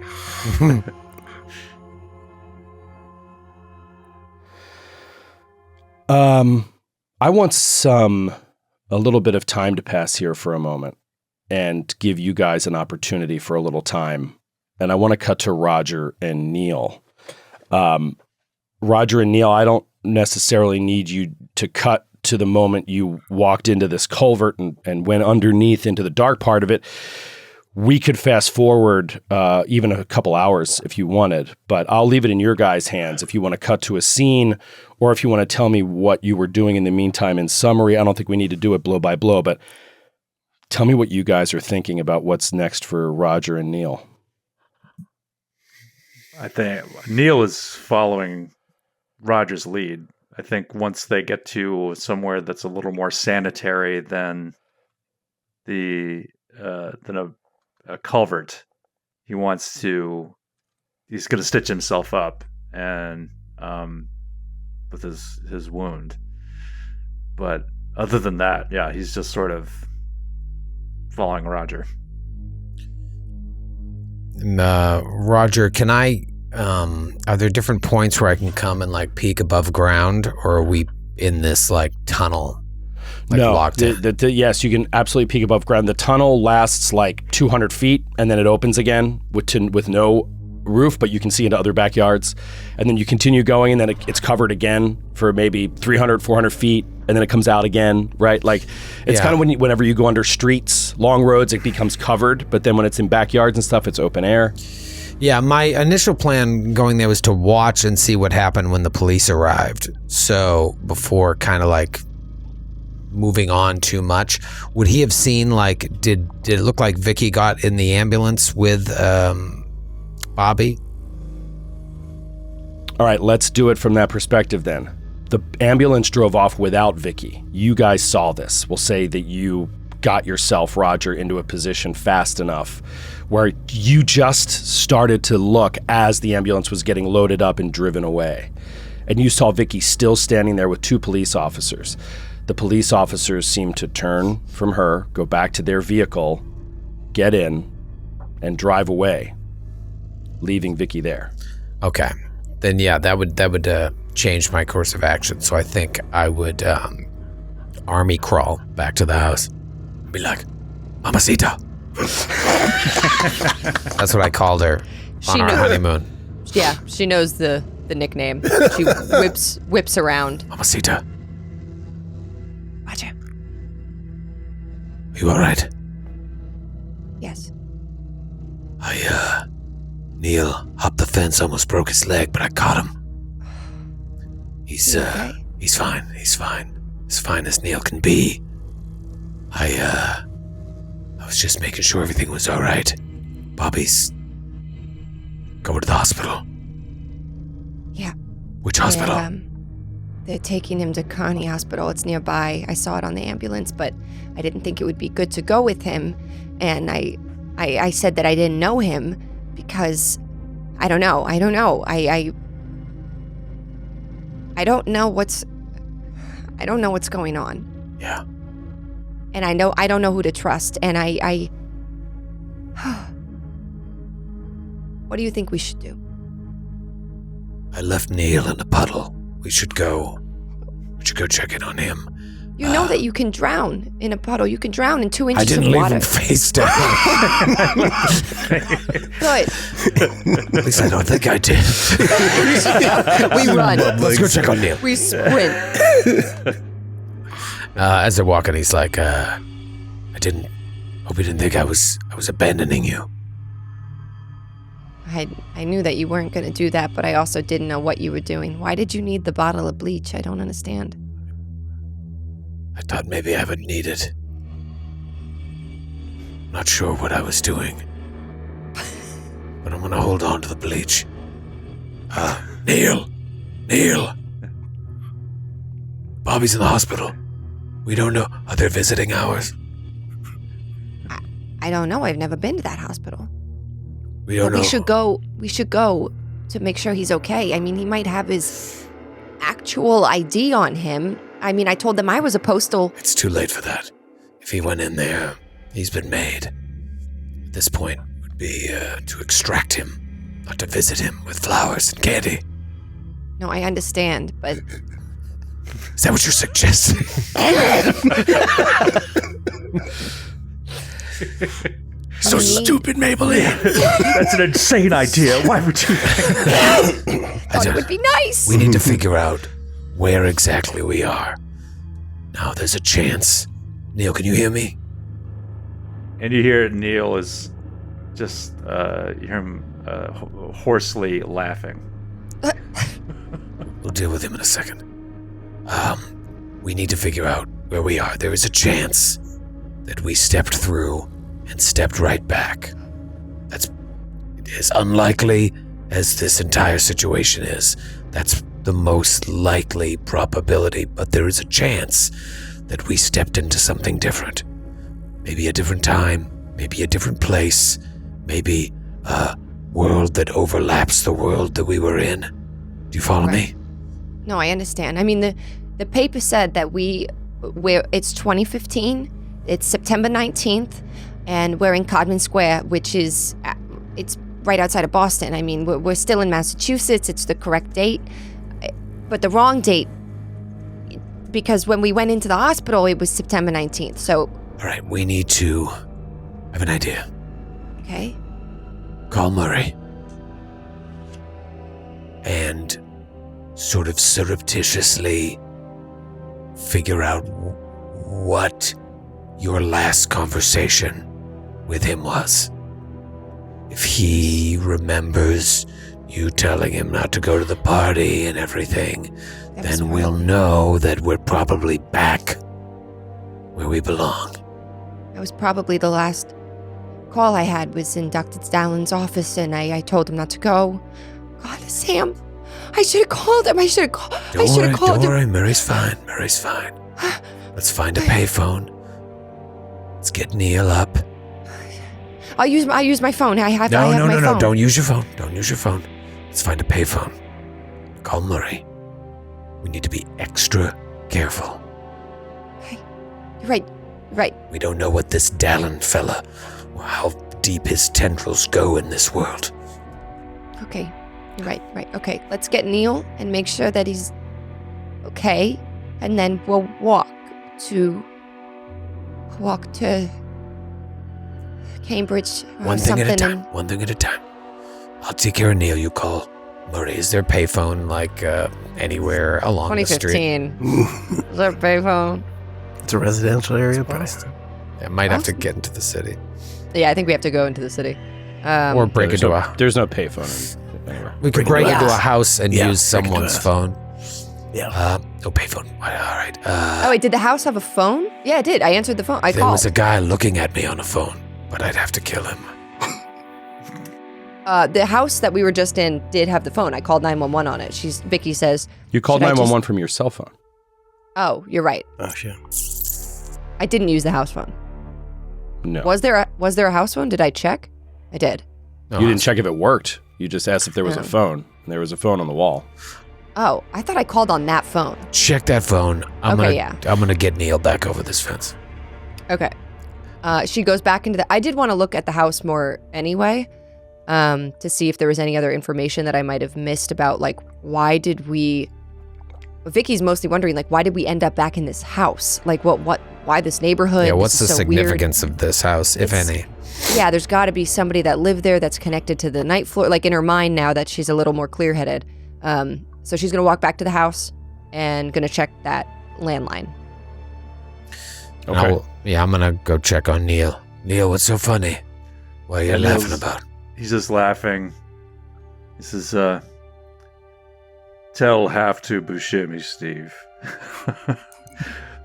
I want a little bit of time to pass here for a moment and give you guys an opportunity for a little time. And I want to cut to Roger and Neil. Roger and Neil, I don't necessarily need you to cut to the moment you walked into this culvert and went underneath into the dark part of it. We could fast forward even a couple hours if you wanted, but I'll leave it in your guys' hands if you want to cut to a scene or if you want to tell me what you were doing in the meantime in summary. I don't think we need to do it blow by blow, but tell me what you guys are thinking about what's next for Roger and Neil. I think Neil is following Roger's lead. I think once they get to somewhere that's a little more sanitary than a culvert, he's going to stitch himself up and with his wound. But other than that, yeah, he's just sort of following Roger. Roger, can I are there different points where I can come and like peek above ground, or are we in this like tunnel? Like no, locked in? Yes, you can absolutely peek above ground. The tunnel lasts like 200 feet and then it opens again with no roof, but you can see into other backyards. And then you continue going and then it's covered again for maybe 300, 400 feet. And then it comes out again, right? Like it's kind of whenever you go under streets, long roads, it becomes covered. But then when it's in backyards and stuff, it's open air. Yeah, my initial plan going there was to watch and see what happened when the police arrived. So before kind of like moving on too much, would he have seen like, did it look like Vicki got in the ambulance with Bobby? All right, let's do it from that perspective then. The ambulance drove off without Vicki. You guys saw this. We'll say that you got yourself, Roger, into a position fast enough where you just started to look as the ambulance was getting loaded up and driven away. And you saw Vicki still standing there with two police officers. The police officers seemed to turn from her, go back to their vehicle, get in, and drive away, leaving Vicki there. Okay. Then yeah, that would change my course of action. So I think I would army crawl back to the house. Be like, Mamacita. That's what I called her on our honeymoon. Yeah, she knows the nickname. She whips around. Mamacita. Roger. You all right? Yes. Neil hopped the fence, almost broke his leg, but I caught him. He's okay? He's fine. He's fine. As fine as Neil can be. I was just making sure everything was all right. Bobby's going to the hospital. Yeah. Which hospital? They're taking him to Kearney Hospital. It's nearby. I saw it on the ambulance, but I didn't think it would be good to go with him. And I said that I didn't know him because I don't know. I don't know what's going on. Yeah. And I don't know who to trust. And I what do you think we should do? I left Neil in a puddle. We should go check in on him. You know that you can drown in a puddle. You can drown in 2 inches I didn't of leave water. him face down. Good. At least I don't think I did. We run. Let's go check on Neil. We sprint. As they're walking, he's like, hope you didn't think I was abandoning you. I knew that you weren't going to do that, but I also didn't know what you were doing. Why did you need the bottle of bleach? I don't understand. I thought maybe I would need it. Not sure what I was doing. But I'm going to hold on to the bleach. Neil. Bobby's in the hospital. We don't know. Are there visiting hours? I don't know. I've never been to that hospital. We don't know. We should go to make sure he's okay. I mean, he might have his actual ID on him. I mean, I told them I was a postal. It's too late for that. If he went in there, He's been made. At this point would be to extract him, not to visit him with flowers and candy. No, I understand, but Is that what you're suggesting? So stupid, Maybelline. That's an insane idea. Why would you? thought it would be nice. We need to figure out where exactly we are. Now, there's a chance. Neil, can you hear me? And you hear Neil is just, you hear him hoarsely laughing. We'll deal with him in a second. We need to figure out where we are. There is a chance that we stepped through and stepped right back. It is unlikely as this entire situation is. That's the most likely probability, but there is a chance that we stepped into something different. Maybe a different time, maybe a different place, maybe a world that overlaps the world that we were in. Do you follow me? No, I understand. I mean, the paper said that it's 2015, it's September 19th, and we're in Codman Square, which is, it's right outside of Boston. I mean, we're still in Massachusetts. It's the correct date, but the wrong date, because when we went into the hospital, it was September 19th, so... All right, we need to... I have an idea. Okay. Call Murray. And sort of surreptitiously figure out what your last conversation with him was. If he remembers you telling him not to go to the party and everything, then we'll know that we're probably back where we belong. That was probably the last call I had, was in Dr. Dowlin's office, and I told him not to go. God, Sam, I should have called him. I should have called Don't him. worry, Murray's fine. Murray's fine. Let's find a payphone. Let's get Neil up. I'll use my phone. I have my phone. No. Don't use your phone. Don't use your phone. Let's find a payphone. Call Murray. We need to be extra careful. Okay. Right. We don't know what this Dallin fella, how deep his tendrils go in this world. Okay. Right. Okay, let's get Neil and make sure that he's okay, and then we'll walk to Cambridge or One thing something. at a time. I'll take care of Neil. You call Murray. Is there a payphone anywhere along the street? 2015. Is there a payphone? It's a residential area, Boston. I might have to get into the city. Yeah, I think we have to go into the city. Or break into a... There's no payphone anywhere. We could break into a house and use someone's phone. Yeah. No payphone. All right. Oh, wait, did the house have a phone? Yeah, it did. I answered the phone. I there called. was a guy looking at me on a phone, but I'd have to kill him. The house that we were just in did have the phone. I called 911 on it. Vicky says... You called 911 from your cell phone. Oh, you're right. Oh, shit. I didn't use the house phone. No. Was there a house phone? Did I check? I did. You didn't check if it worked. You just asked if there was a phone. And there was a phone on the wall. Oh, I thought I called on that phone. Check that phone. I'm yeah. gonna get Neil back over this fence. Okay. She goes back into I did want to look at the house more anyway, to see if there was any other information that I might have missed about, why did we... Vicky's mostly wondering, why did we end up back in this house? Why this neighborhood? Yeah, what's the so significance of this house, if any? Yeah, there's got to be somebody that lived there that's connected to the night floor, in her mind now that she's a little more clear-headed. So she's going to walk back to the house and going to check that landline. Okay. I'm going to go check on Neil. Neil, what's so funny? What are you laughing about? He's just laughing. He says, tell half to Buscemi, Steve.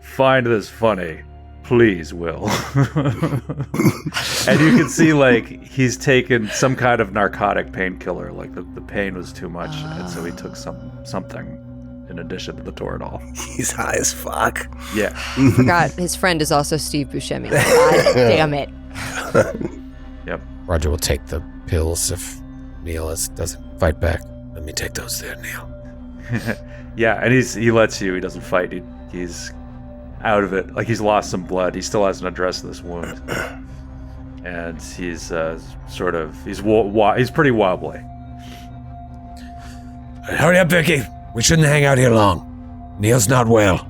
Find this funny. Please, Will. And you can see, he's taken some kind of narcotic painkiller. The pain was too much, and so he took something in addition to the Toradol. He's high as fuck. Yeah. Forgot his friend is also Steve Buscemi. God damn it. Yep. Roger will take the pills if Neil doesn't fight back. Let me take those there, Neil. Yeah, and he lets you. He doesn't fight. He's out of it. Like he's lost some blood. He still hasn't addressed this wound, and he's he's pretty wobbly. Hurry up, Vicki. We shouldn't hang out here long. Neil's not well.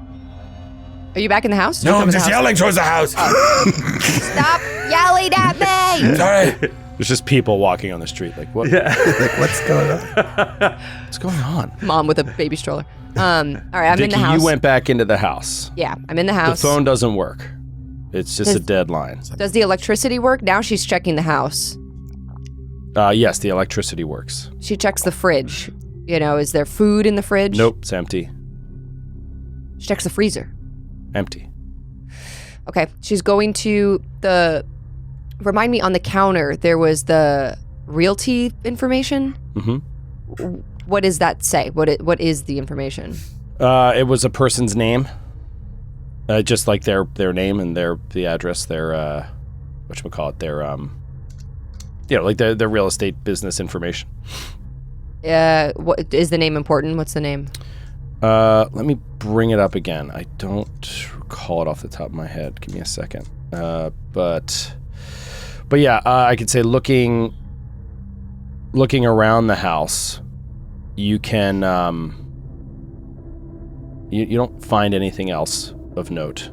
Are you back in the house? No, I'm just yelling towards the house. Stop yelling at me! Sorry. There's just people walking on the street. Like, what? Yeah. Like, what's going on? What's going on? Mom with a baby stroller. All right, I'm Vicki, in the house. you went back into the house. Yeah, I'm in the house. The phone doesn't work. It's just a dead line. Does the electricity work? Now she's checking the house. Yes, the electricity works. She checks the fridge. You know, is there food in the fridge? Nope, it's empty. She checks the freezer. Empty. Okay, she's going to remind me, on the counter, there was the realty information. Mm-hmm. What does that say? What is the information? It was a person's name. Just like their name and the address, their whatchamacallit, their real estate business information. What is the name important? What's the name? Let me bring it up again. I don't recall it off the top of my head. Give me a second. But yeah, I could say looking around the house, you can you don't find anything else of note.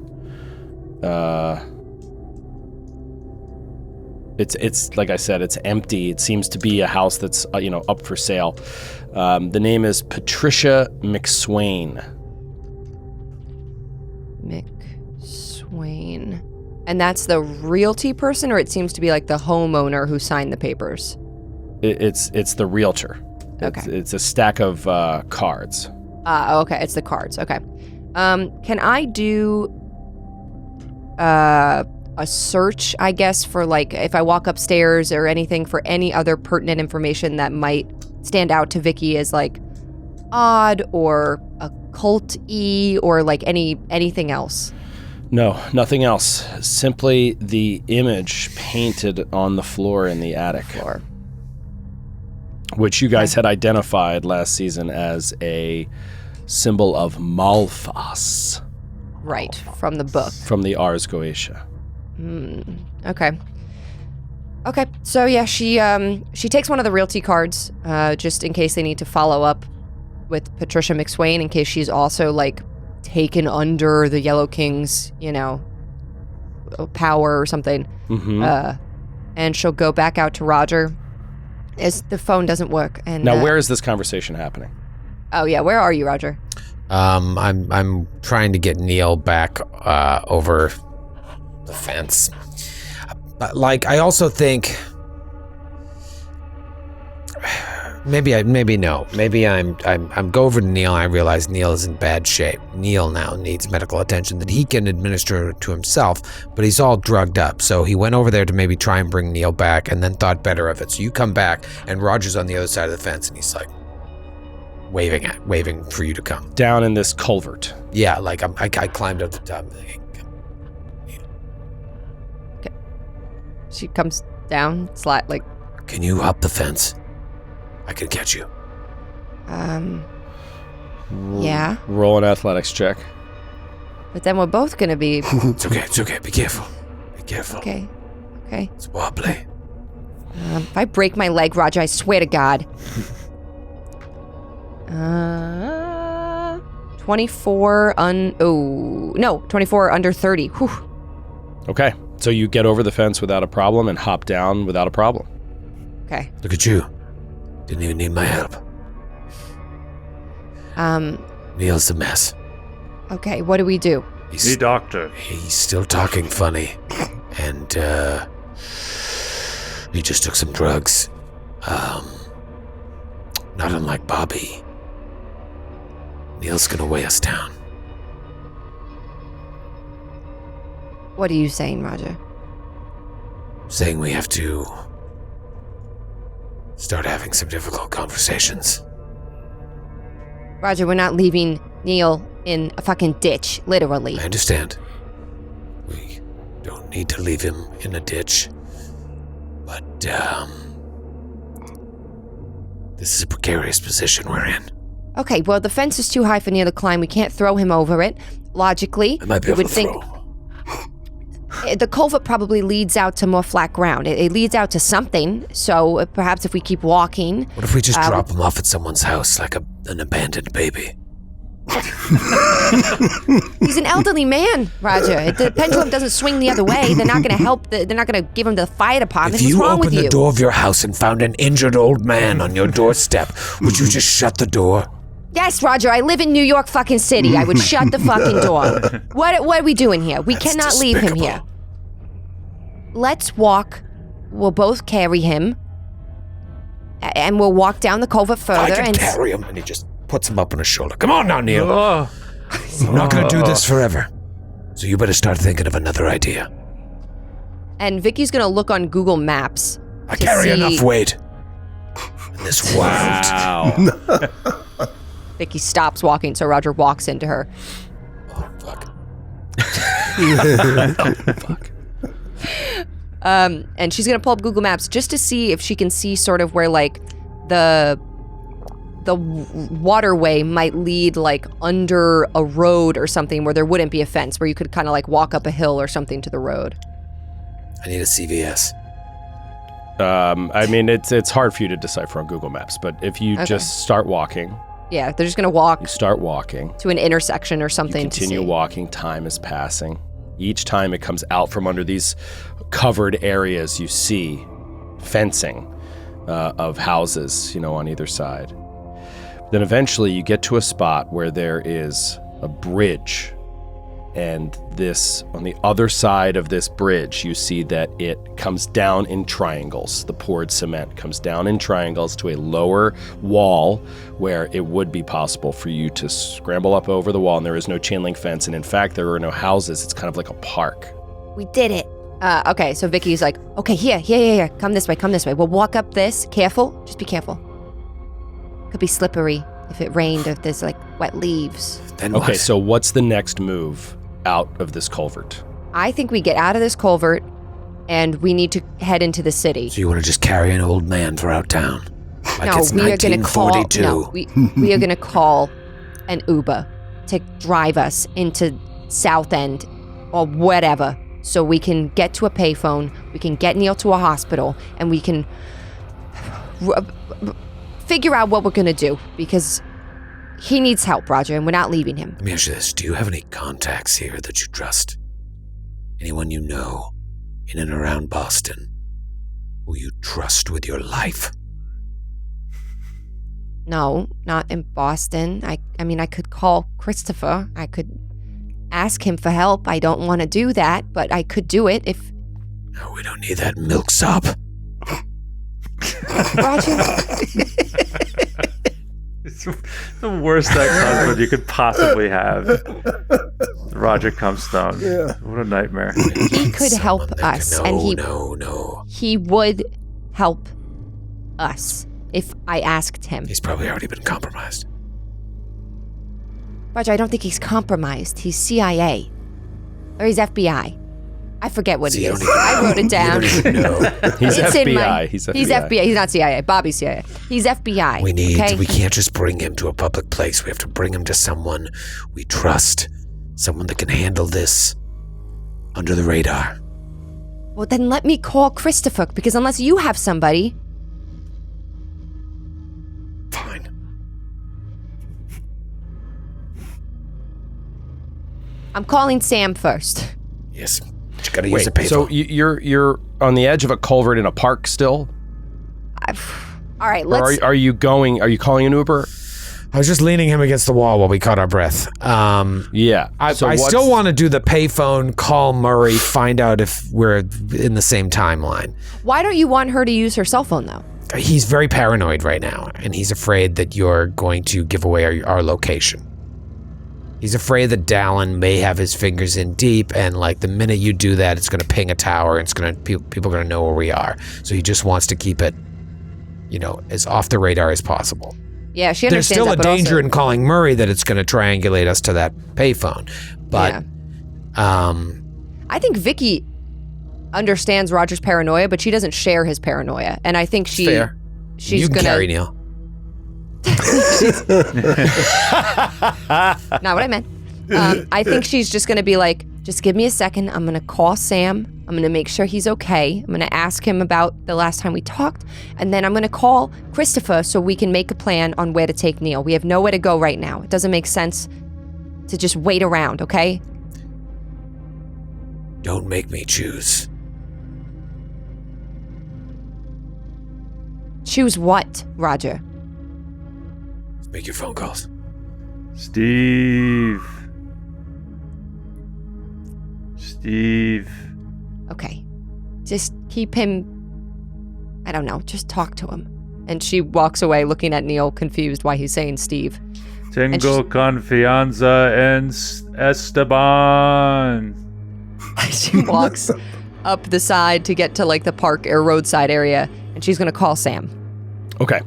It's like I said, it's empty. It seems to be a house that's up for sale. The name is Patricia McSwain. McSwain. And that's the realty person, or it seems to be like the homeowner who signed the papers? It's the realtor. Okay. It's a stack of cards. Okay, it's the cards. Okay. Can I do a search, I guess, for like if I walk upstairs or anything, for any other pertinent information that might stand out to Vicki as like odd or occult-y or like anything else? No, nothing else. Simply the image painted on the floor in the attic. Which you guys had identified last season as a symbol of Malphas. Right, from the book. From the Ars Goetia. Okay. Okay, so yeah, she takes one of the realty cards, just in case they need to follow up with Patricia McSwain, in case she's also like taken under the Yellow King's, power or something. Mm-hmm. And she'll go back out to Roger as the phone doesn't work. And now, where is this conversation happening? Oh yeah, where are you, Roger? I'm trying to get Neil back over the fence. Like, I also think maybe I'm go over to Neil and I realize Neil is in bad shape. Neil now needs medical attention that he can administer to himself, but he's all drugged up. So he went over there to maybe try and bring Neil back and then thought better of it. So you come back and Roger's on the other side of the fence and he's like waving for you to come. Down in this culvert. Yeah, like I climbed up the top. Okay. She comes down, like. Can you hop the fence? I can catch you. Yeah. Roll an athletics check. But then we're both gonna be. It's okay. Be careful. Okay. It's wobbly. If I break my leg, Roger, I swear to God. 24 24 under 30. Whew. Okay, so you get over the fence without a problem and hop down without a problem. Okay. Look at you. Didn't even need my help. Neil's a mess. Okay, what do we do? The doctor. He's still talking funny. And, he just took some drugs. Not unlike Bobby. Neil's gonna weigh us down. What are you saying, Roger? Saying we have to start having some difficult conversations. Roger, we're not leaving Neil in a fucking ditch, literally. I understand. We don't need to leave him in a ditch. But, this is a precarious position we're in. Okay, well, the fence is too high for Neil to climb. We can't throw him over it. logically, I might be you able would to think the culvert probably leads out to more flat ground. It leads out to something. So perhaps if we keep walking. What if we just drop him off at someone's house like an abandoned baby? He's an elderly man, Roger. If the pendulum doesn't swing the other way, they're not going to help. They're not going to give him to the fire department. If What's you wrong with opened you? the door of your house and found an injured old man on your doorstep, would you just shut the door? Yes, Roger. I live in New York fucking city. I would shut the fucking door. What are we doing here? We That's cannot leave him despicable. here. Let's walk. We'll both carry him, and we'll walk down the culvert further. I can and carry him, and he just puts him up on his shoulder. Come on now, Neil. Oh, I'm not going to do this forever. So you better start thinking of another idea. And Vicky's gonna look on Google Maps. I to carry see- enough weight in this world. Wow. Vicky stops walking, so Roger walks into her. Oh, fuck. And she's gonna pull up Google Maps just to see if she can see sort of where like the waterway might lead like under a road or something where there wouldn't be a fence, where you could kind of like walk up a hill or something to the road. I need a CVS. I mean, it's hard for you to decipher on Google Maps, but if you Okay. just start walking, Yeah, they're just gonna walk you start walking, to an intersection or you something. continue to see. walking, time is passing. Each time it comes out from under these covered areas, you see fencing of houses, on either side. Then eventually you get to a spot where there is a bridge, and on the other side of this bridge, you see that it comes down in triangles. The poured cement comes down in triangles to a lower wall where it would be possible for you to scramble up over the wall, and there is no chain link fence, and in fact, there are no houses. It's kind of like a park. We did it. Okay, so Vicky's like, okay, here. Come this way. We'll walk up this. Careful. Just be careful. Could be slippery if it rained, if there's like wet leaves. Then Okay, what? so what's the next move out of this culvert? I think we get out of this culvert and we need to head into the city. So you want to just carry an old man throughout town? Like No, it's we are going to call. 1942. No, we are going to call an Uber to drive us into South End or whatever, so we can get to a payphone. We can get Neil to a hospital, and we can figure out what we're going to do, because he needs help, Roger, and we're not leaving him. Let me ask you this. Do you have any contacts here that you trust? Anyone you know in and around Boston who you trust with your life? No, not in Boston. I mean, I could call Christopher. I could ask him for help. I don't want to do that, but I could do it if... No, we don't need that milksop. Roger... it's the worst ex-husband you could possibly have. Roger Comstone. Yeah. What a nightmare. He could help Someone that us, can- and No. he would help us if I asked him. He's probably already been compromised. Roger, I don't think he's compromised. He's CIA. Or he's FBI. I forget what So he you is. don't even- I wrote it down. You don't even know. He's It's in FBI. my- He's FBI. He's FBI. He's not CIA. Bobby's CIA. He's FBI. Okay? We can't just bring him to a public place. We have to bring him to someone we trust. Someone that can handle this under the radar. Well, then let me call Christopher, because unless you have somebody... Fine. I'm calling Sam first. Yes. But you gotta use a Wait, payphone. so you're on the edge of a culvert in a park still? All right, Or let's... are you calling an Uber? I was just leaning him against the wall while we caught our breath. Yeah. I So what's- still want to do the payphone, call Murray, find out if we're in the same timeline. Why don't you want her to use her cell phone, though? He's very paranoid right now, and he's afraid that you're going to give away our location. He's afraid that Dallin may have his fingers in deep, and like the minute you do that, it's going to ping a tower, and people are going to know where we are. So he just wants to keep it, as off the radar as possible. Yeah, she There's understands still that, a but danger also- in calling Murray that it's going to triangulate us to that payphone. But, I think Vicky understands Roger's paranoia, but she doesn't share his paranoia. And I think fair. she's You can gonna carry Neil. not what I meant. I think she's just going to be like, just give me a second. I'm going to call Sam. I'm going to make sure he's okay. I'm going to ask him about the last time we talked. And then I'm going to call Christopher so we can make a plan on where to take Neil. We have nowhere to go right now. It doesn't make sense to just wait around, okay? Don't make me choose. Choose what, Roger? Make your phone calls. Steve. Okay. Just keep him... I don't know. Just talk to him. And she walks away looking at Neil, confused why he's saying Steve. Tengo confianza en Esteban. She walks up the side to get to like the park or roadside area, and she's going to call Sam. Okay.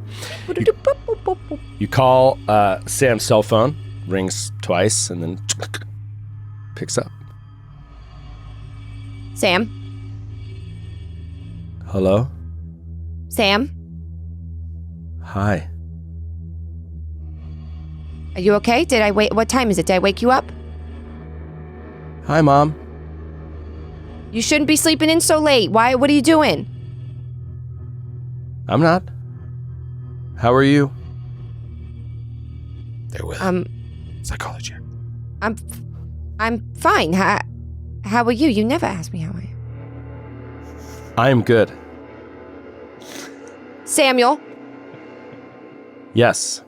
You call Sam's cell phone, rings twice, and then picks up. Sam? Hello? Sam? Hi. Are you okay? Did I wait? What time is it? Did I wake you up? Hi, Mom. You shouldn't be sleeping in so late. Why? What are you doing? I'm not. How are you? They're with psychology. I'm fine. How are you? You never asked me how I am. I am good. Samuel? Yes.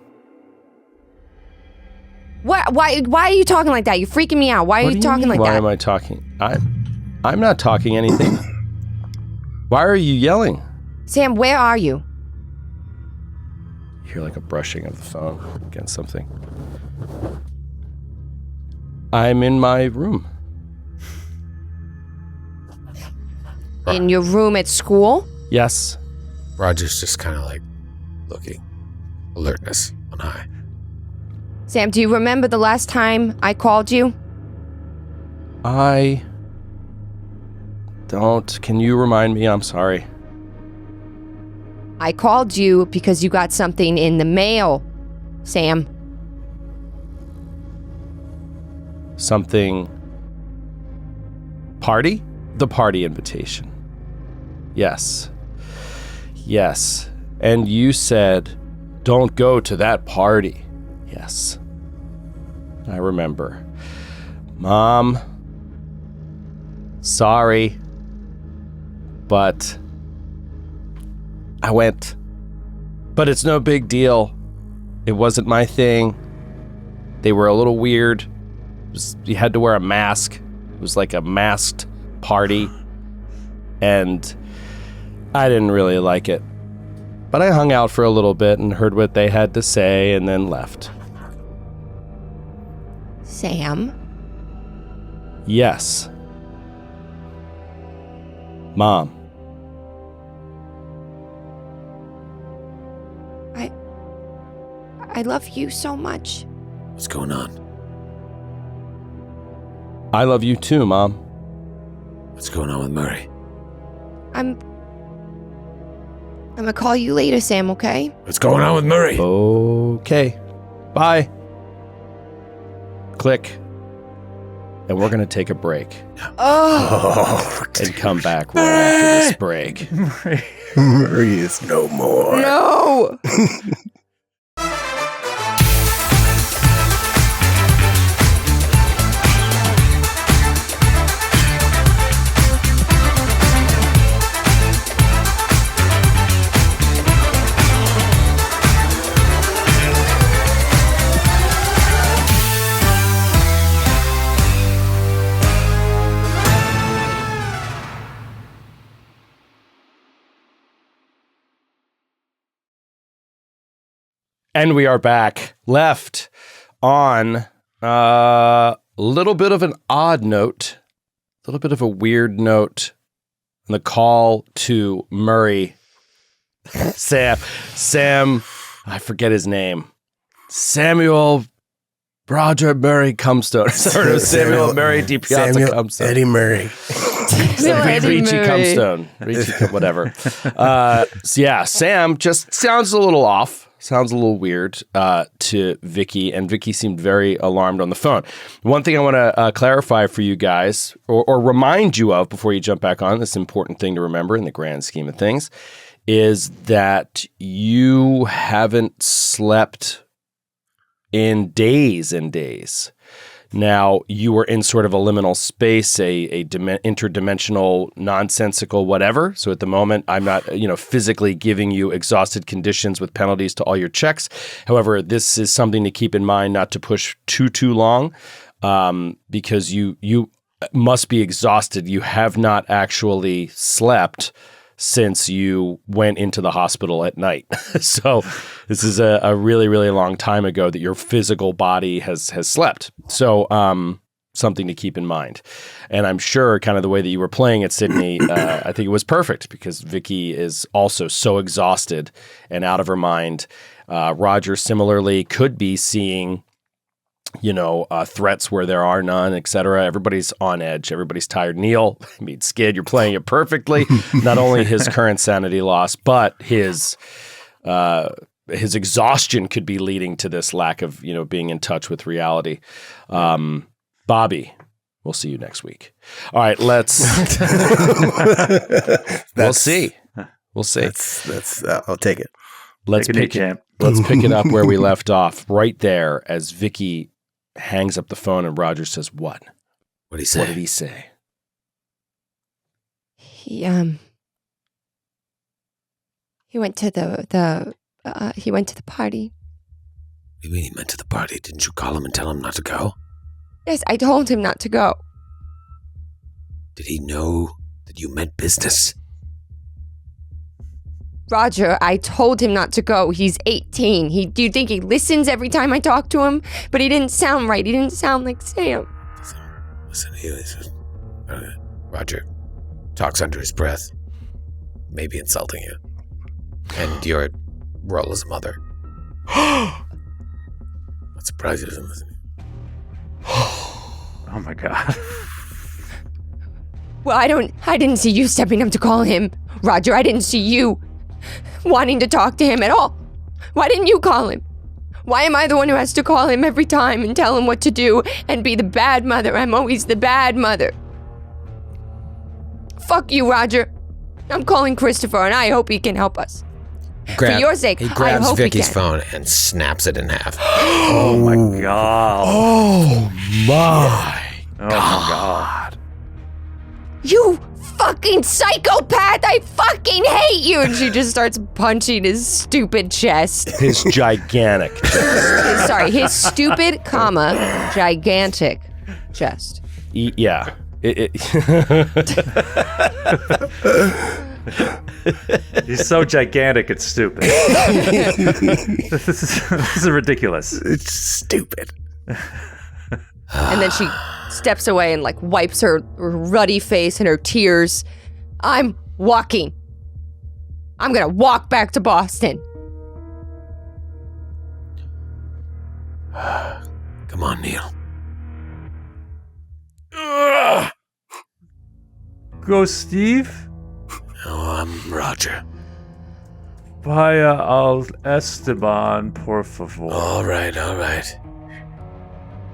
Why are you talking like that? You're freaking me out. Why are you talking like that? Why am I talking? I'm not talking anything. Why are you yelling? Sam, where are you? You hear like a brushing of the phone against something. I'm in my room. In your room at school? Yes. Roger's just kind of like looking, alertness on high. Sam, do you remember the last time I called you? I don't. Can you remind me? I'm sorry. I called you because you got something in the mail, Sam. Something. Party? The party invitation. Yes. Yes. And you said, don't go to that party. Yes. I remember. Mom. Sorry. But I went. But it's no big deal. It wasn't my thing. They were a little weird. You had to wear a mask. It was like a masked party. And I didn't really like it. But I hung out for a little bit and heard what they had to say and then left. Sam? Yes. Mom. I love you so much. What's going on? I love you too, Mom. What's going on with Murray? I'm gonna call you later, Sam, okay? What's going on with Murray? Okay. Bye. Click. And we're going to take a break Oh, and come back right after this break. Murray is no more. no! And we are back. Left on a little bit of an odd note, a little bit of a weird note, on the call to Murray. Sam, I forget his name. Samuel Roger Murray Cumstone. Samuel Murray DiPiazza Cumstone. Eddie Murray. Ricci Cumstone. Ricci, whatever. So yeah, Sam just sounds a little off. sounds a little weird to Vicki, and Vicki seemed very alarmed on the phone. One thing I want to clarify for you guys, or remind you of before you jump back on, this important thing to remember in the grand scheme of things, is that you haven't slept in days and days. Now, you were in sort of a liminal space, a interdimensional, nonsensical whatever. So at the moment, I'm not, physically giving you exhausted conditions with penalties to all your checks. However, this is something to keep in mind, not to push too long, because you must be exhausted. You have not actually slept since you went into the hospital at night. So this is a really, really long time ago that your physical body has slept. So something to keep in mind. And I'm sure kind of the way that you were playing it, Sydney, I think it was perfect because Vicki is also so exhausted and out of her mind. Roger similarly could be seeing threats where there are none, etc. Everybody's on edge. Everybody's tired. Neil, Skid, you're playing it perfectly. Not only his current sanity loss, but his exhaustion could be leading to this lack of, being in touch with reality. Bobby, we'll see you next week. All right, let's. We'll see. That's I'll take it. Let's pick it up where we left off, right there, as Vicki hangs up the phone and Roger says, "What? What did he say? What did he say?" He went to the party. What do you mean he went to the party? Didn't you call him and tell him not to go? Yes, I told him not to go. Did he know that you meant business? Roger, I told him not to go. He's 18. Do you think he listens every time I talk to him? But he didn't sound right. He didn't sound like Sam. Listen, Roger talks under his breath, maybe insulting you, and your role as a mother. What surprise he doesn't listen. Oh my God. Well, I didn't see you stepping up to call him. Roger, I didn't see you wanting to talk to him at all. Why didn't you call him? Why am I the one who has to call him every time and tell him what to do and be the bad mother? I'm always the bad mother. Fuck you, Roger. I'm calling Christopher and I hope he can help us. For your sake, he grabs I hope Vicky's he can. phone and snaps it in half. Oh my God. Oh my God. You fucking psychopath! I fucking hate you! And she just starts punching his stupid chest. His gigantic chest. Sorry, his stupid, gigantic chest. Yeah. He's so gigantic, it's stupid. This is ridiculous. It's stupid. And then she steps away and wipes her ruddy face and her tears. I'm walking. I'm gonna walk back to Boston. Come on, Neil. Go, Steve. Oh, I'm Roger. Vaya al Esteban, por favor. All right.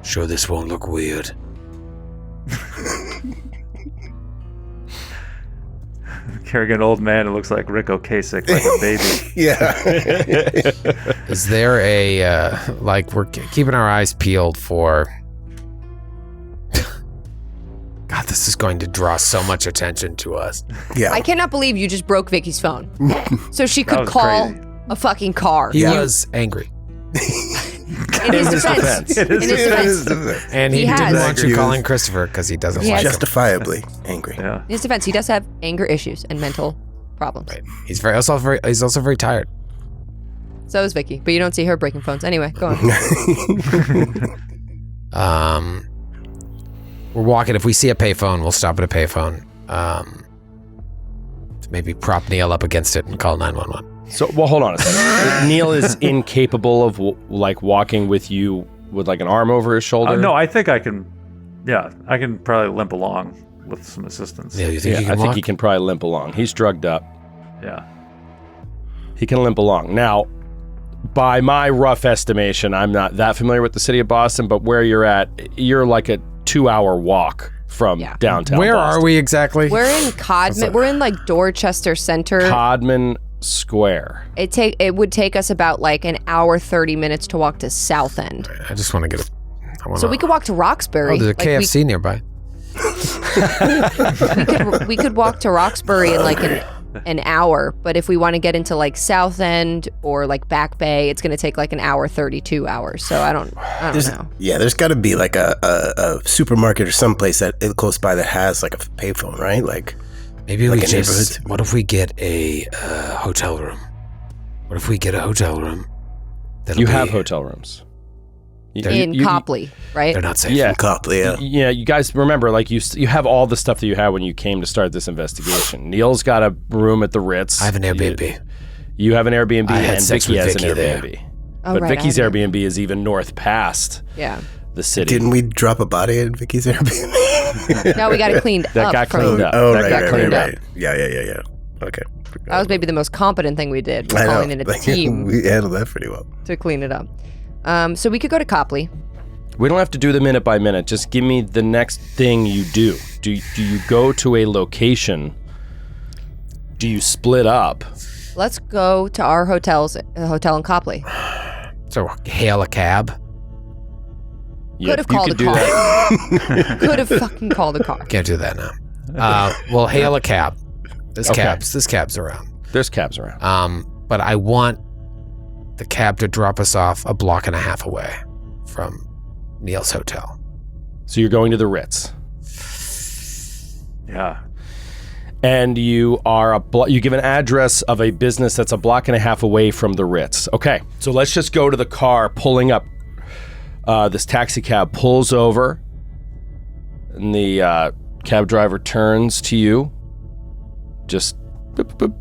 Sure this won't look weird. Carrying an old man who looks like Rick Ocasek, like a baby. Yeah. Is there a, we're keeping our eyes peeled for... God, this is going to draw so much attention to us. Yeah. I cannot believe you just broke Vicky's phone. So she could was call crazy. a fucking car. He was angry. In his defense. And he He didn't has. want you calling Christopher because he doesn't like him. Justifiably angry. Yeah. In his defense, he does have anger issues and mental problems. Right. He's also very tired. So is Vicky, but you don't see her breaking phones. Anyway, go on. We're walking. If we see a payphone, we'll stop at a payphone. Maybe prop Neil up against it and call 911. So, well, hold on a second. Neil is incapable of walking with you with an arm over his shoulder? No, I think I can. Yeah, I can probably limp along with some assistance. Yeah, you think you can I think walk? he can probably limp along. He's drugged up. Yeah. He can limp along. Now, by my rough estimation, I'm not that familiar with the city of Boston, but where you're at, you're like a 2-hour walk from downtown Where Boston. are we exactly? We're in Codman. We're in like Dorchester Center. Codman Square. It would take us about like an hour 30 minutes to walk to South End. I just want to get So we could walk to Roxbury. Oh, there's a KFC nearby. We could walk to Roxbury in like an hour, but if we want to get into like South End or like Back Bay, it's going to take like an hour 32 hours. So I don't know. Yeah, there's got to be like a supermarket or someplace that close by that has like a payphone, right? Like maybe like we a just. neighborhood. What if we get a hotel room? What if we get a hotel room? You have hotel rooms. In Copley, right? They're not safe. Yeah. Copley, yeah. Yeah, you guys remember, like, you have all the stuff that you had when you came to start this investigation. Neil's got a room at the Ritz. I have an Airbnb. You have an Airbnb, I had and sex Vicki with has Vicki an there. Airbnb. Oh, But right, Vicki's I have Airbnb is even north past the city. Didn't we drop a body at Vicki's Airbnb? No, we got it cleaned That up. got cleaned up. Oh, That right, got right, cleaned right, up. right. Yeah. Okay. That was maybe the most competent thing we did. I know. Calling in a team We handled that pretty well. to clean it up. So we could go to Copley. We don't have to do the minute by minute. Just give me the next thing you do. Do you go to a location? Do you split up? Let's go to our hotel in Copley. So hail a cab. Could have you called could a do car. that. Could have fucking called a car. Can't do that now. We'll hail a cab. This cab's around. There's cabs around. But I want the cab to drop us off a block and a half away from Neil's hotel. So you're going to the Ritz. Yeah. And you are you give an address of a business that's a block and a half away from the Ritz. Okay, so let's just go to the car pulling up. This taxi cab pulls over, and the cab driver turns to you. Just boop, boop,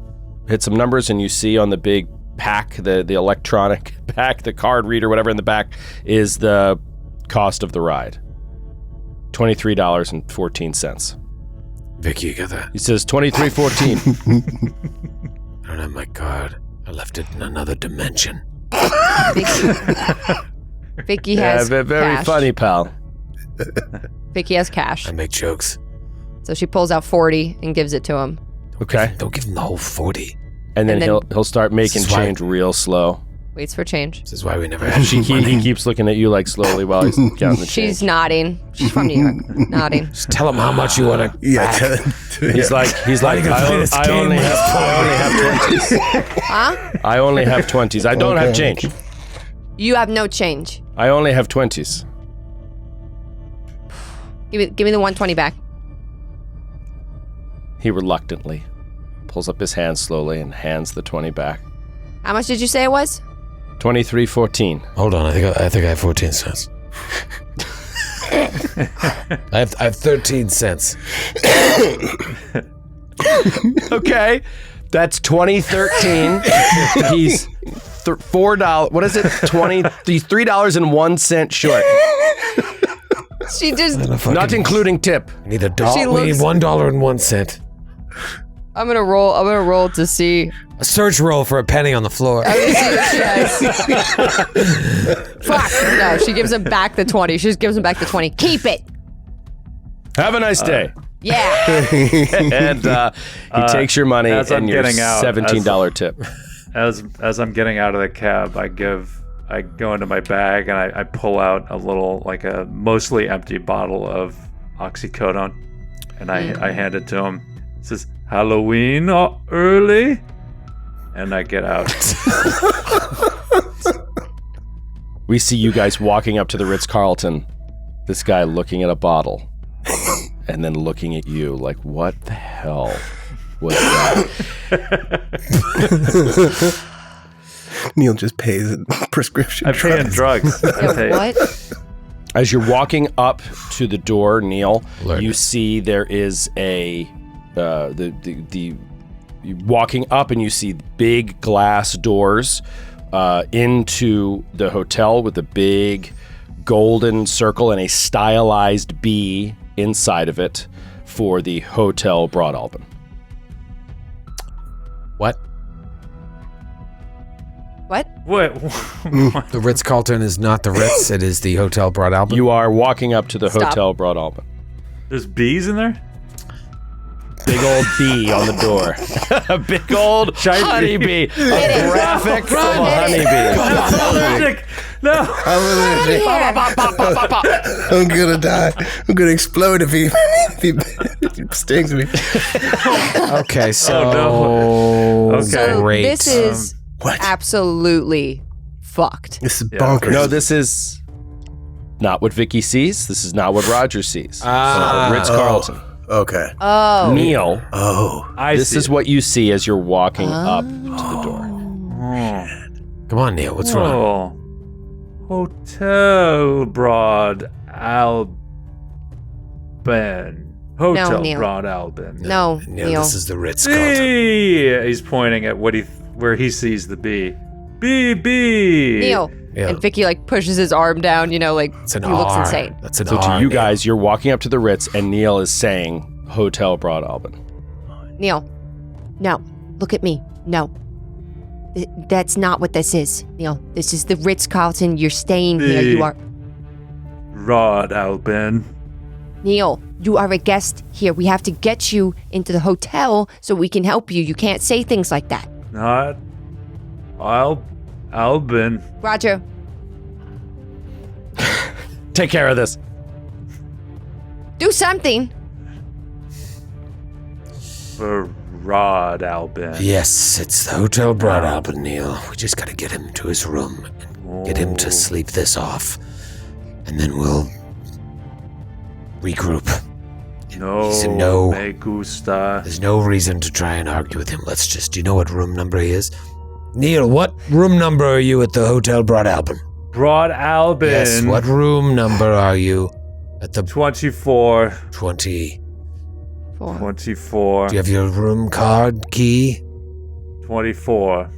hit some numbers, and you see on the big pack, the electronic pack, the card reader, whatever in the back, is the cost of the ride. $23.14. Vicki, you got that? He says $23.14. I don't have my card. I left it in another dimension. Vicky has very cash. funny, pal. Vicky has cash. I make jokes. So she pulls out 40 and gives it to him. Okay, Don't give him the whole 40. and then And then- he'll start making This is why- change real slow. Waits for change. This is why we never had He money. keeps looking at you like slowly while he's counting the She's change. nodding. She's from New York. Nodding. Just tell him how much you want to. Yeah. He's like, I only have 20s. Huh? I only have 20s. I don't have change. You have no change. I only have 20s. Give me the 120 back. He reluctantly pulls up his hand slowly and hands the 20 back. How much did you say it was? 23.14. Hold on, I think I have 14 cents. I have 13 cents. Okay, that's 2013. He's $4. What is it? He's $3.01 short, She just. not including tip. We need She we need looks- $1.01. I'm gonna roll to see. A search roll for a penny on the floor. I'm gonna see what she has. Fuck. No, she gives him back the 20. She just gives him back the 20. Keep it. Have a nice day. Yeah. And he takes your money as I'm and your getting out, $17 tip. As I'm getting out of the cab, I go into my bag and I pull out a little, like a mostly empty bottle of oxycodone, and I hand it to him. It says, "Halloween early," and I get out. We see you guys walking up to the Ritz-Carlton. This guy looking at a bottle and then looking at you like, what the hell was that? Neil just pays prescription I'm paying drugs. Yeah, what? As you're walking up to the door, Neil, Learned you it. see there is a you're walking up and you see big glass doors into the hotel with a big golden circle and a stylized bee inside of it for the Hotel Broadalbin. What? What? What? The Ritz-Carlton is not the Ritz. It is the Hotel Broad Albin. You are walking up to the Stop. Hotel Broad Albin. There's bees in there? Big old bee on the door. A big old honeybee. A graphic full of honeybee. Allergic. No. I'm gonna die. I'm gonna explode if he stings me. Okay, so Oh, no. Okay. So great. this is What? absolutely fucked. This is Yeah. bonkers. No, this is not what Vicki sees. This is not what Roger sees. Ah. Ritz-Carlton. Okay. Oh. Neil, Oh. this is what you see as you're walking up to the door. come on, Neil. What's wrong? Hotel Broad Albin. Hotel Neil. Broad Albin. No, Neil, Neil. this is the Ritz-Carlton. Bee. He's pointing at where he sees the bee. Bee. Neil. Yeah. And Vicky like pushes his arm down, like It's an he looks R. insane. That's an So R. to you Neil. guys, you're walking up to the Ritz, and Neil is saying Hotel Broad Albin. Neil. No. Look at me. No. That's not what this is, Neil. This is the Ritz-Carlton. You're staying here. You are Broad Albin. Neil, you are a guest here. We have to get you into the hotel so we can help you. You can't say things like that. Not Albin. Roger. Take care of this. Do something. Broad Albin. Yes, it's the Hotel Broad Albin, Neil. We just gotta get him to his room and get him to sleep this off. And then we'll regroup. No, He's a no. me gusta. There's no reason to try and argue with him. Let's just, do you know what room number he is? Neil, what room number are you at the Hotel Broad Albin? Broad Albin. Yes, what room number are you at the 24. 20? 24. Do you have your room card key? 24.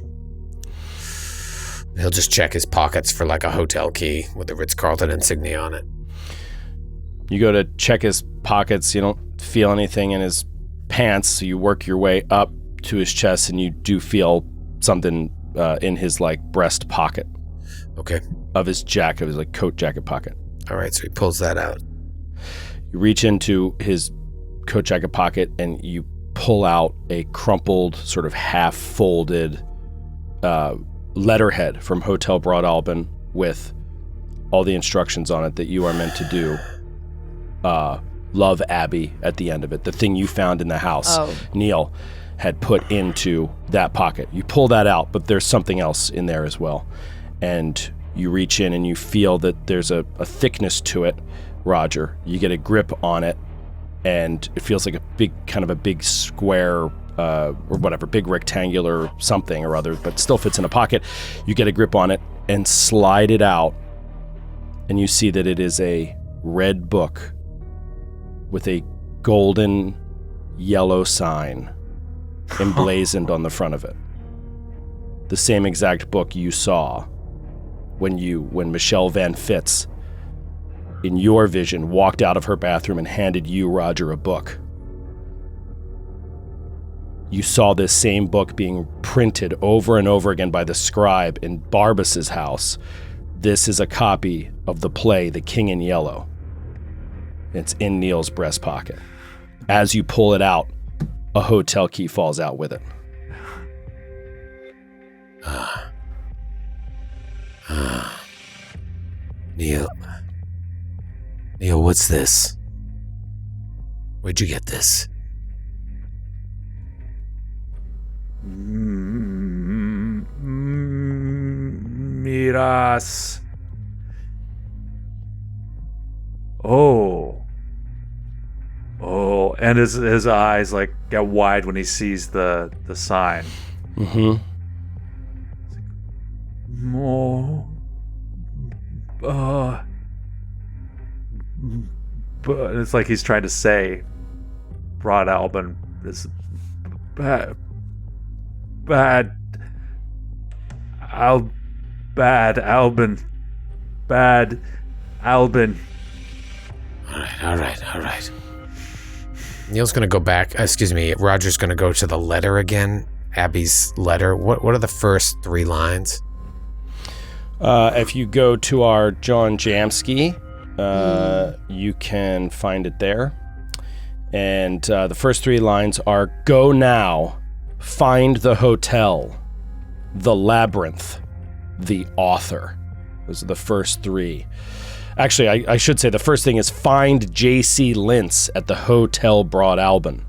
He'll just check his pockets for like a hotel key with the Ritz-Carlton insignia on it. You go to check his pockets. You don't feel anything in his pants. So you work your way up to his chest, and you do feel something in his like breast pocket Okay. of his jacket, his like coat jacket pocket. All right, so he pulls that out. You reach into his coat jacket pocket and you pull out a crumpled, sort of half-folded letterhead from Hotel Broad Albin with all the instructions on it that you are meant to do. Love Abby at the end of it. The thing you found in the house, Neil had put into that pocket. You pull that out, but there's something else in there as well. And you reach in and you feel that there's a thickness to it, Roger. You get a grip on it, and it feels like a big square or whatever, big rectangular something or other, but still fits in a pocket. You get a grip on it and slide it out, and you see that it is a red book with a golden yellow sign emblazoned on the front of it. The same exact book you saw when Michelle Van Fitz, in your vision, walked out of her bathroom and handed you, Roger, a book. You saw this same book being printed over and over again by the scribe in Barbas's house. This is a copy of the play The King in Yellow. It's in Neil's breast pocket. As you pull it out, a hotel key falls out with it. Neil, what's this? Where'd you get this? Miras. Oh, and his eyes like get wide when he sees the sign. Mm-hmm. More, but it's like he's trying to say, Broad Albin is bad, Albin. All right. Neil's gonna go back. Roger's gonna go to the letter again. Abby's letter. What are the first 3 lines? If you go to our John Jamsky, you can find it there. And the first 3 lines are, go now, find the hotel, the labyrinth, the author. Those are the first 3. Actually, I should say the first thing is find J.C. Lintz at the Hotel Broad Alban.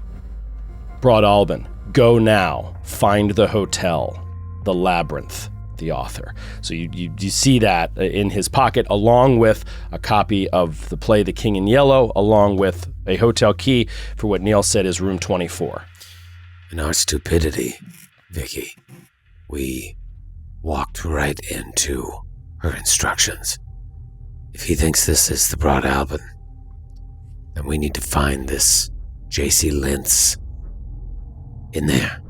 Go now, find the hotel, the labyrinth, the author. So you see that in his pocket, along with a copy of the play The King in Yellow, along with a hotel key for what Neil said is room 24. In our stupidity, Vicki, we walked right into her instructions. If he thinks this is the Broad Alban, then we need to find this J.C. Lintz in there.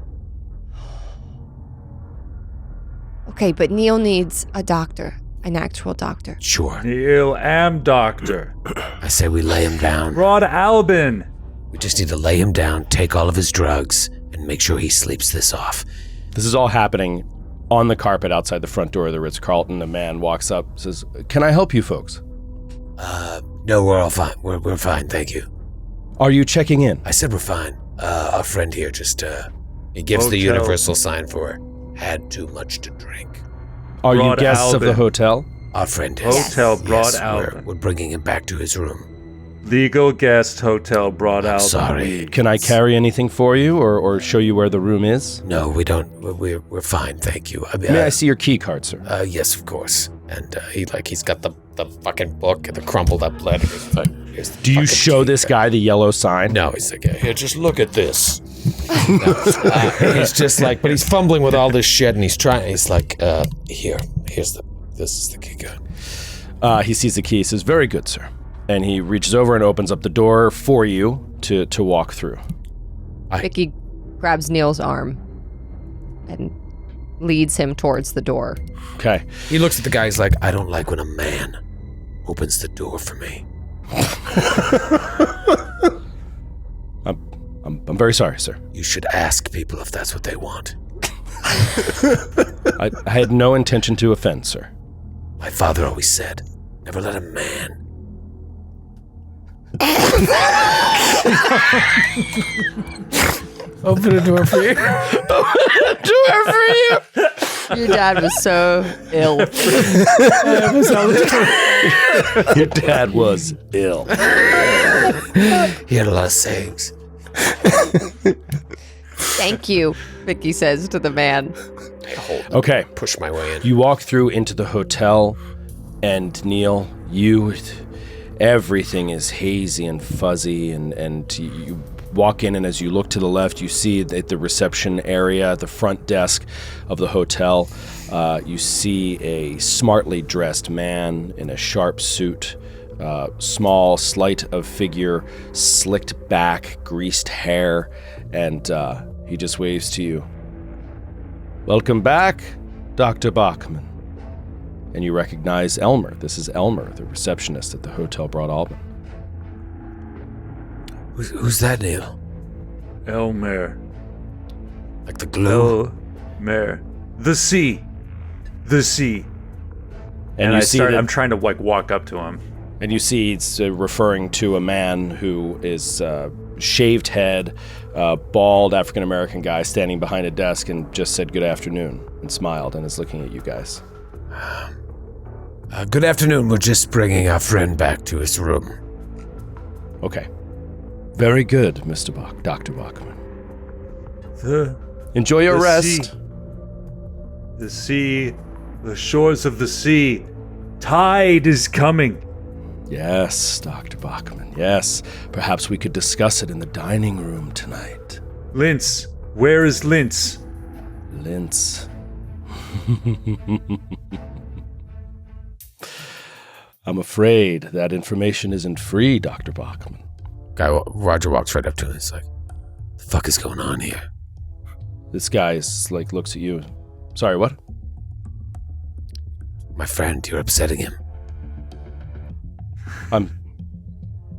Okay, but Neil needs a doctor, an actual doctor. Sure. Neil am doctor. I say we lay him down. Broad Alban. We just need to lay him down, take all of his drugs, and make sure he sleeps this off. This is all happening on the carpet outside the front door of the Ritz-Carlton. A man walks up, says, "Can I help you folks?" No, we're all fine. We're fine, thank you. Are you checking in? I said we're fine. Our friend here just, he gives the Hotel. universal sign for had too much to drink. Are you Broad guests of the Alban. hotel? Our friend is. Hotel Broad Yes, Alban. we're bringing him back to his room. Legal guest Hotel Broad Alban. Sorry. Can I carry anything for you or show you where the room is? No, we don't. We're fine, thank you. I mean, May I see your key card, sir? yes, of course. And he's got the fucking book and the crumpled up letter. He's like, here's the Do you fucking show key this card. guy the yellow sign? No, he's like, here, just look at this. No, he's just like, but he's fumbling with all this shit, and he's trying. He's like, this is the key card. He sees the key. He says, "Very good, sir." And he reaches over and opens up the door for you to walk through. Vicki grabs Neil's arm and leads him towards the door. Okay. He looks at the guy. He's like, I don't like when a man opens the door for me. I'm very sorry, sir. You should ask people if that's what they want. I had no intention to offend, sir. My father always said, never let a man. Open a door for you. Door for you! Your dad was so ill. Your dad was ill. He had a lot of sayings. Thank you, Vicki says to the man. Okay. Push my way in. You walk through into the hotel, and Neil, everything is hazy and fuzzy, and you walk in, and as you look to the left, you see at the reception area, the front desk of the hotel, you see a smartly dressed man in a sharp suit, small, slight of figure, slicked back, greased hair, and he just waves to you. "Welcome back, Dr. Bachman." And you recognize Elmer. This is Elmer, the receptionist at the Hotel Broad Alban. Who's that, Neil? Elmer. Like the glue? Elmer. The sea. The sea. And you see that, I'm trying to walk up to him. and you see it's referring to a man who is shaved head, bald African-American guy standing behind a desk and just said good afternoon and smiled and is looking at you guys. Good afternoon. We're just bringing our friend back to his room. Okay. Very good, Dr. Bachman. Enjoy your rest. The sea, the shores of the sea. Tide is coming. Yes, Dr. Bachman, yes. Perhaps we could discuss it in the dining room tonight. Lintz. Where is Lintz? Lintz. I'm afraid that information isn't free, Dr. Bachman. Roger walks right up to him. He's like, "The fuck is going on here?" This guy is like, looks at you. Sorry, what? My friend, you're upsetting him. I'm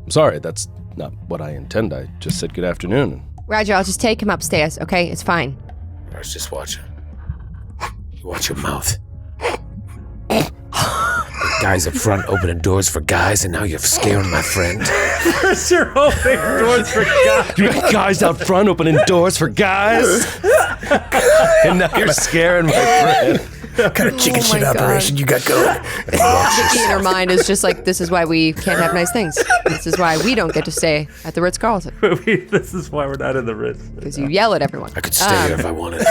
sorry, that's not what I intend. I just said good afternoon. Roger, I'll just take him upstairs, okay? It's fine. I was just watching. You watch your mouth. Guys up front opening doors for guys, and now you're scaring my friend. First you're opening doors for guys. You got guys out front opening doors for guys, and now you're scaring my friend. What kind of chicken shit operation you got going? Vicki in her mind is just like, this is why we can't have nice things. This is why we don't get to stay at the Ritz-Carlton. This is why we're not in the Ritz. Because you yell at everyone. I could stay here if I wanted.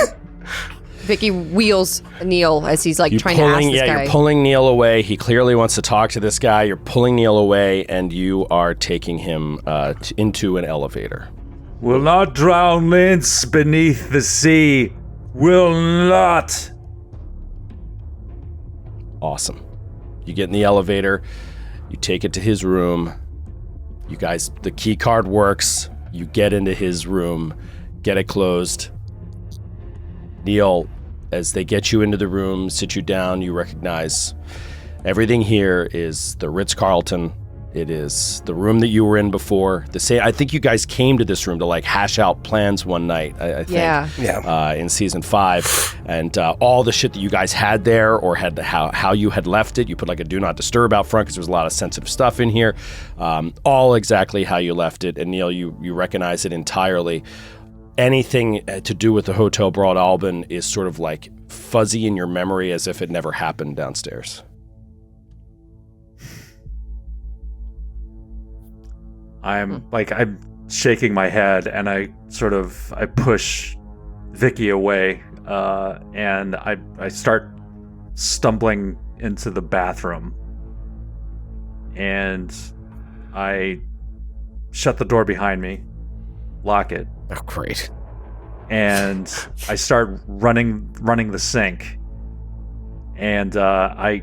Vicki wheels Neil as he's like trying to ask this guy. You're pulling Neil away. He clearly wants to talk to this guy. You're pulling Neil away, and you are taking him into an elevator. Will not drown Lince beneath the sea. Will not. Awesome. You get in the elevator. You take it to his room. You guys, the key card works. You get into his room, get it closed. Neil, as they get you into the room, sit you down, you recognize everything here is the Ritz-Carlton. It is the room that you were in before. I think you guys came to this room to like hash out plans one night, I think. Yeah. In season 5. And all the shit that you guys had there, or had how you had left it. You put like a do not disturb out front because there was a lot of sensitive stuff in here. All exactly how you left it. And Neil, you recognize it entirely. Anything to do with the Hotel Broad Alban is sort of like fuzzy in your memory as if it never happened downstairs. I'm shaking my head, and I push Vicki away, and I start stumbling into the bathroom, and I shut the door behind me, lock it. Oh, great. And I start running the sink, and I'm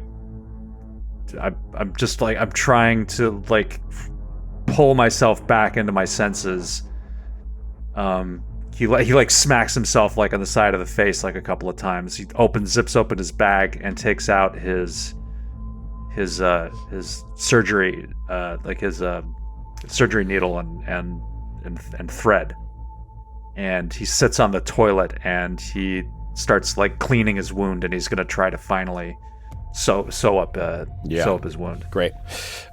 just like, I'm trying to like pull myself back into my senses. He like smacks himself like on the side of the face like a couple of times. He zips open his bag and takes out his surgery surgery needle and thread. And he sits on the toilet and he starts like cleaning his wound, and he's gonna try to finally sew up his wound. Great.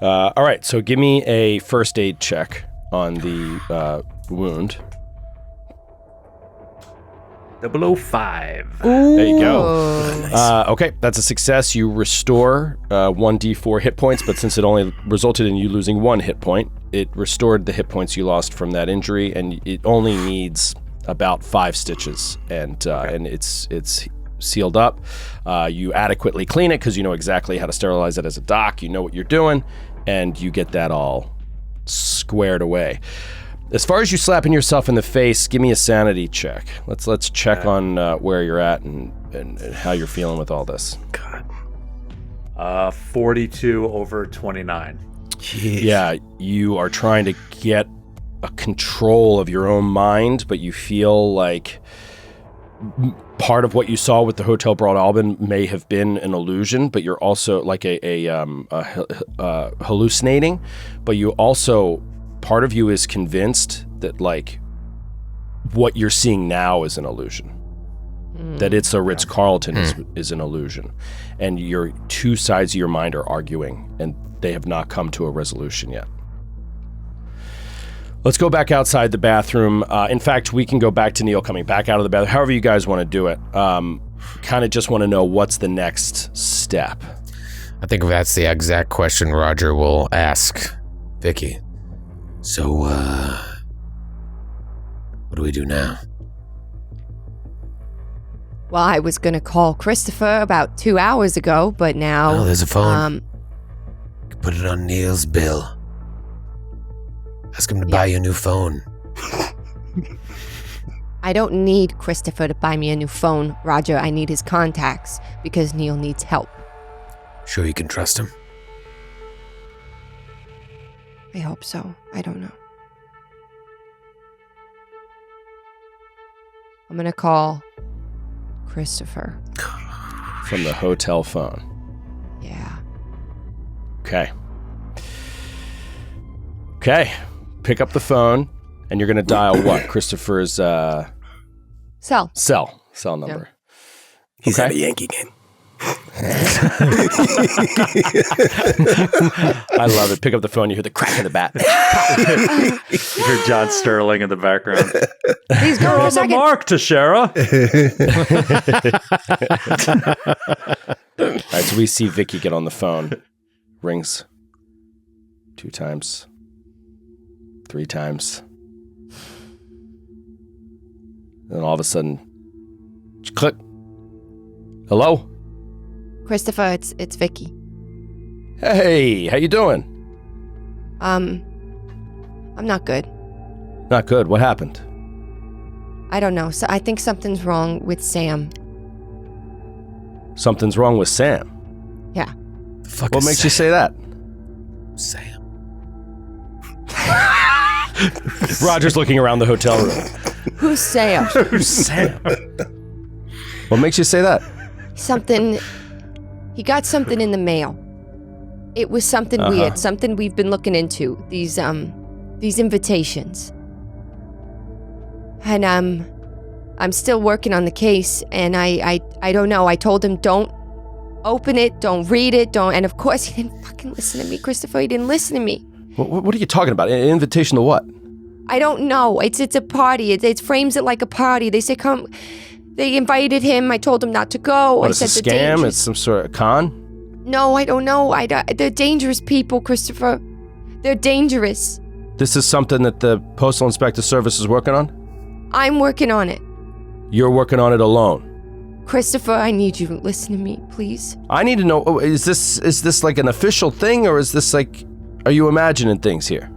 All right, so give me a first aid check on the wound. 005. There you go. Nice. Okay, that's a success. You restore 1d4 hit points, but since it only resulted in you losing 1 hit point, it restored the hit points you lost from that injury, and it only needs about 5 stitches, and it's sealed up. You adequately clean it because you know exactly how to sterilize it as a doc. You know what you're doing, and you get that all squared away. As far as you slapping yourself in the face, give me a sanity check. Let's check on where you're at and how you're feeling with all this. God. 42 over 29. Jeez. Yeah, you are trying to get a control of your own mind, but you feel like part of what you saw with the Hotel Broad Alban may have been an illusion, but you're also like hallucinating. But you also, part of you is convinced that like what you're seeing now is an illusion. That it's a Ritz-Carlton is an illusion. And your two sides of your mind are arguing, and they have not come to a resolution yet. Let's go back outside the bathroom. In fact, we can go back to Neil coming back out of the bathroom. However you guys want to do it. Kind of just want to know what's the next step. I think that's the exact question Roger will ask Vicki. So, what do we do now? Well, I was going to call Christopher about 2 hours ago, but now... Oh, there's a phone. Put it on Neil's bill. Ask him to buy you a new phone. I don't need Christopher to buy me a new phone, Roger. I need his contacts because Neil needs help. Sure you can trust him? I hope so. I don't know. I'm going to call Christopher. From the hotel phone. Yeah. Okay. Pick up the phone, and you're going to dial what? Christopher's Cell number. He's at a Yankee game. I love it. Pick up the phone. You hear the crack of the bat. You hear John Sterling in the background. Please go for a On the second. mark, Tashara. All right, so we see Vicki get on the phone. Rings 2 times, 3 times. Then all of a sudden, click. Hello? Christopher, it's Vicki. Hey, how you doing? I'm not good. Not good. What happened? I don't know. So I think something's wrong with Sam. Something's wrong with Sam. Yeah. The fuck What is makes you say that? Sam? Roger's looking around the hotel room. Who's Sam? Who's Sam? What makes you say that? Something. He got something in the mail. It was something weird. Something we've been looking into. These invitations. And I'm still working on the case, and I don't know. I told him don't open it, don't read it, don't. And of course he didn't fucking listen to me, Christopher. He didn't listen to me. What are you talking about? An invitation to what? I don't know. It's a party. It frames it like a party. They say come. They invited him. I told him not to go. What, I it's said a they're scam? dangerous. It's some sort of con? No, I don't know. They're dangerous people, Christopher. They're dangerous. This is something that the Postal Inspector Service is working on? I'm working on it. You're working on it alone. Christopher, I need you to listen to me, please. I need to know, is this like an official thing, or is this like, are you imagining things here?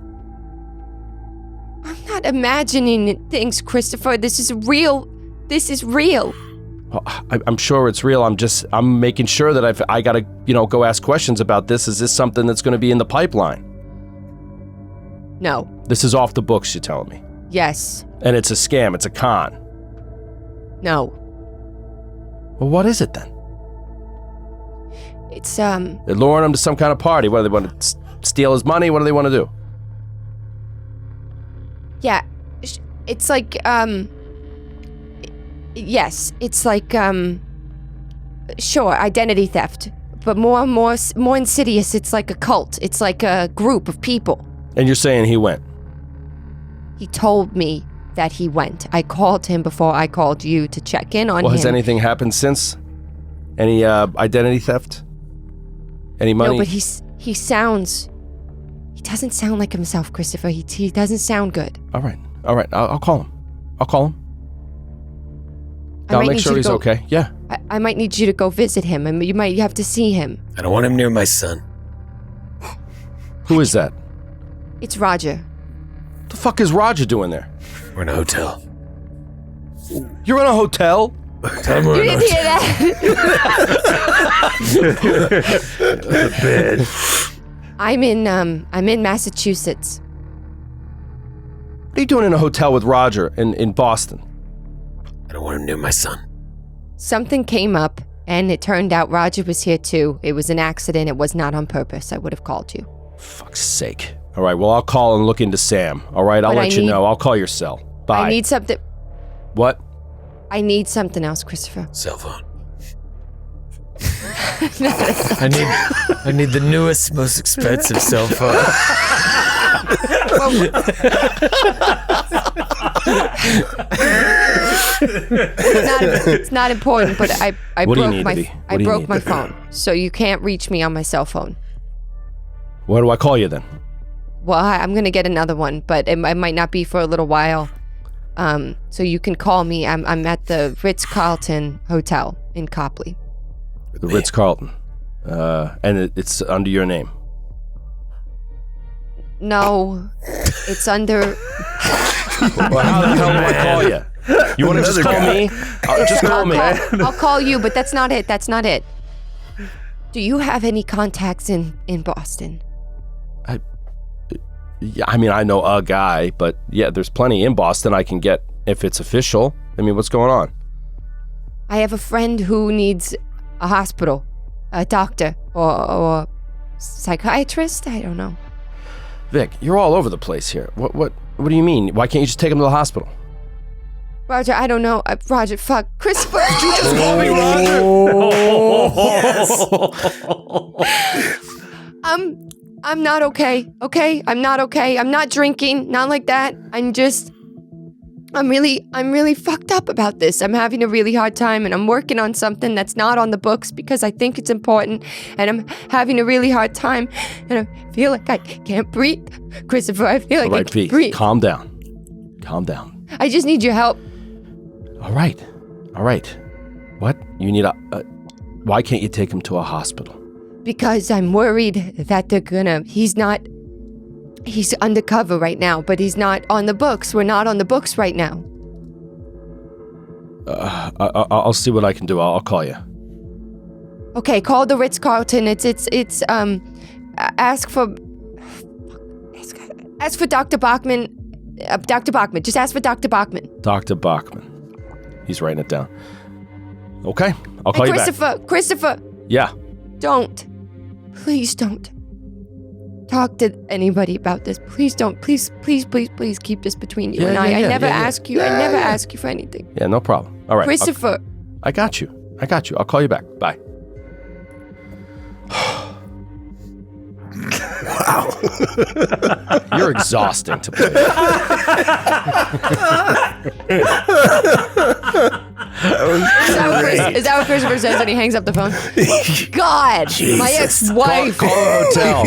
I'm not imagining things, Christopher. This is real. This is real. Well, I'm sure it's real. I'm making sure that I gotta, go ask questions about this. Is this something that's gonna be in the pipeline? No. This is off the books, you're telling me. Yes. And it's a scam, it's a con. No. Well, what is it then? It's, They're luring him to some kind of party. What do they want to steal his money? What do they want to do? yeah. It's like, yes. It's like, sure, identity theft. But more insidious. It's like a cult. It's like a group of people. And you're saying he went? He told me that he went. I called him before I called you to check in on him. Well, has anything happened since? Any identity theft? Any money? No, but he doesn't sound like himself, Christopher. He doesn't sound good. All right. I'll call him. I'll make sure he's okay. Yeah. I might need you to go visit him, and you have to see him. I don't want him near my son. Who is that? It's Roger. What the fuck is Roger doing there? We're in a hotel. You're in a hotel? Tell him we're You in a didn't hear that? The bed. I'm in Massachusetts. What are you doing in a hotel with Roger in Boston? I don't want him near my son. Something came up, and it turned out Roger was here too. It was an accident. It was not on purpose. I would have called you. Fuck's sake. All right, well, I'll call and look into Sam. All right, I'll let you know. I'll call your cell. Bye. I need something. What? I need something else, Christopher. Cell phone. I need the newest, most expensive cell phone. It's not important, but I What do you broke need, my Libby? I What do you broke need? my phone, so you can't reach me on my cell phone. Where do I call you then? Well, I'm gonna get another one, but it might not be for a little while. So you can call me. I'm at the Ritz-Carlton Hotel in Copley. The Ritz-Carlton. And it's under your name. No, it's under. Well, how the hell do I call you? You want to just call me? Just call me. I'll call you, but that's not it. That's not it. Do you have any contacts in Boston? Yeah, I mean, I know a guy, but yeah, there's plenty in Boston I can get if it's official. I mean, what's going on? I have a friend who needs a hospital, a doctor, or psychiatrist. I don't know. Vic, you're all over the place here. What do you mean? Why can't you just take him to the hospital? Roger, I don't know. Roger, fuck. Christopher. Did you just call me Roger? I'm not okay. Okay? I'm not okay. I'm not drinking. Not like that. I'm really fucked up about this. I'm having a really hard time and I'm working on something that's not on the books because I think it's important and I'm having a really hard time and I feel like I can't breathe. Christopher, I feel like I can't breathe. Calm down. Calm down. I just need your help. All right. What? You need why can't you take him to a hospital? Because I'm worried that he's undercover right now, but he's not on the books. We're not on the books right now. I'll see what I can do. I'll call you. Okay, call the Ritz-Carlton. Ask for Dr. Bachman. Dr. Bachman. Just ask for Dr. Bachman. Dr. Bachman. He's writing it down. Okay, I'll call you back. Christopher. Yeah. Please don't talk to anybody about this. Please don't. Please keep this between you and I. I never ask you for anything. Yeah, no problem. All right. Christopher. I got you. I'll call you back. Bye. Wow. You're exhausting to play. Is that what Christopher says when he hangs up the phone? God, Jesus. my ex-wife. Call a hotel.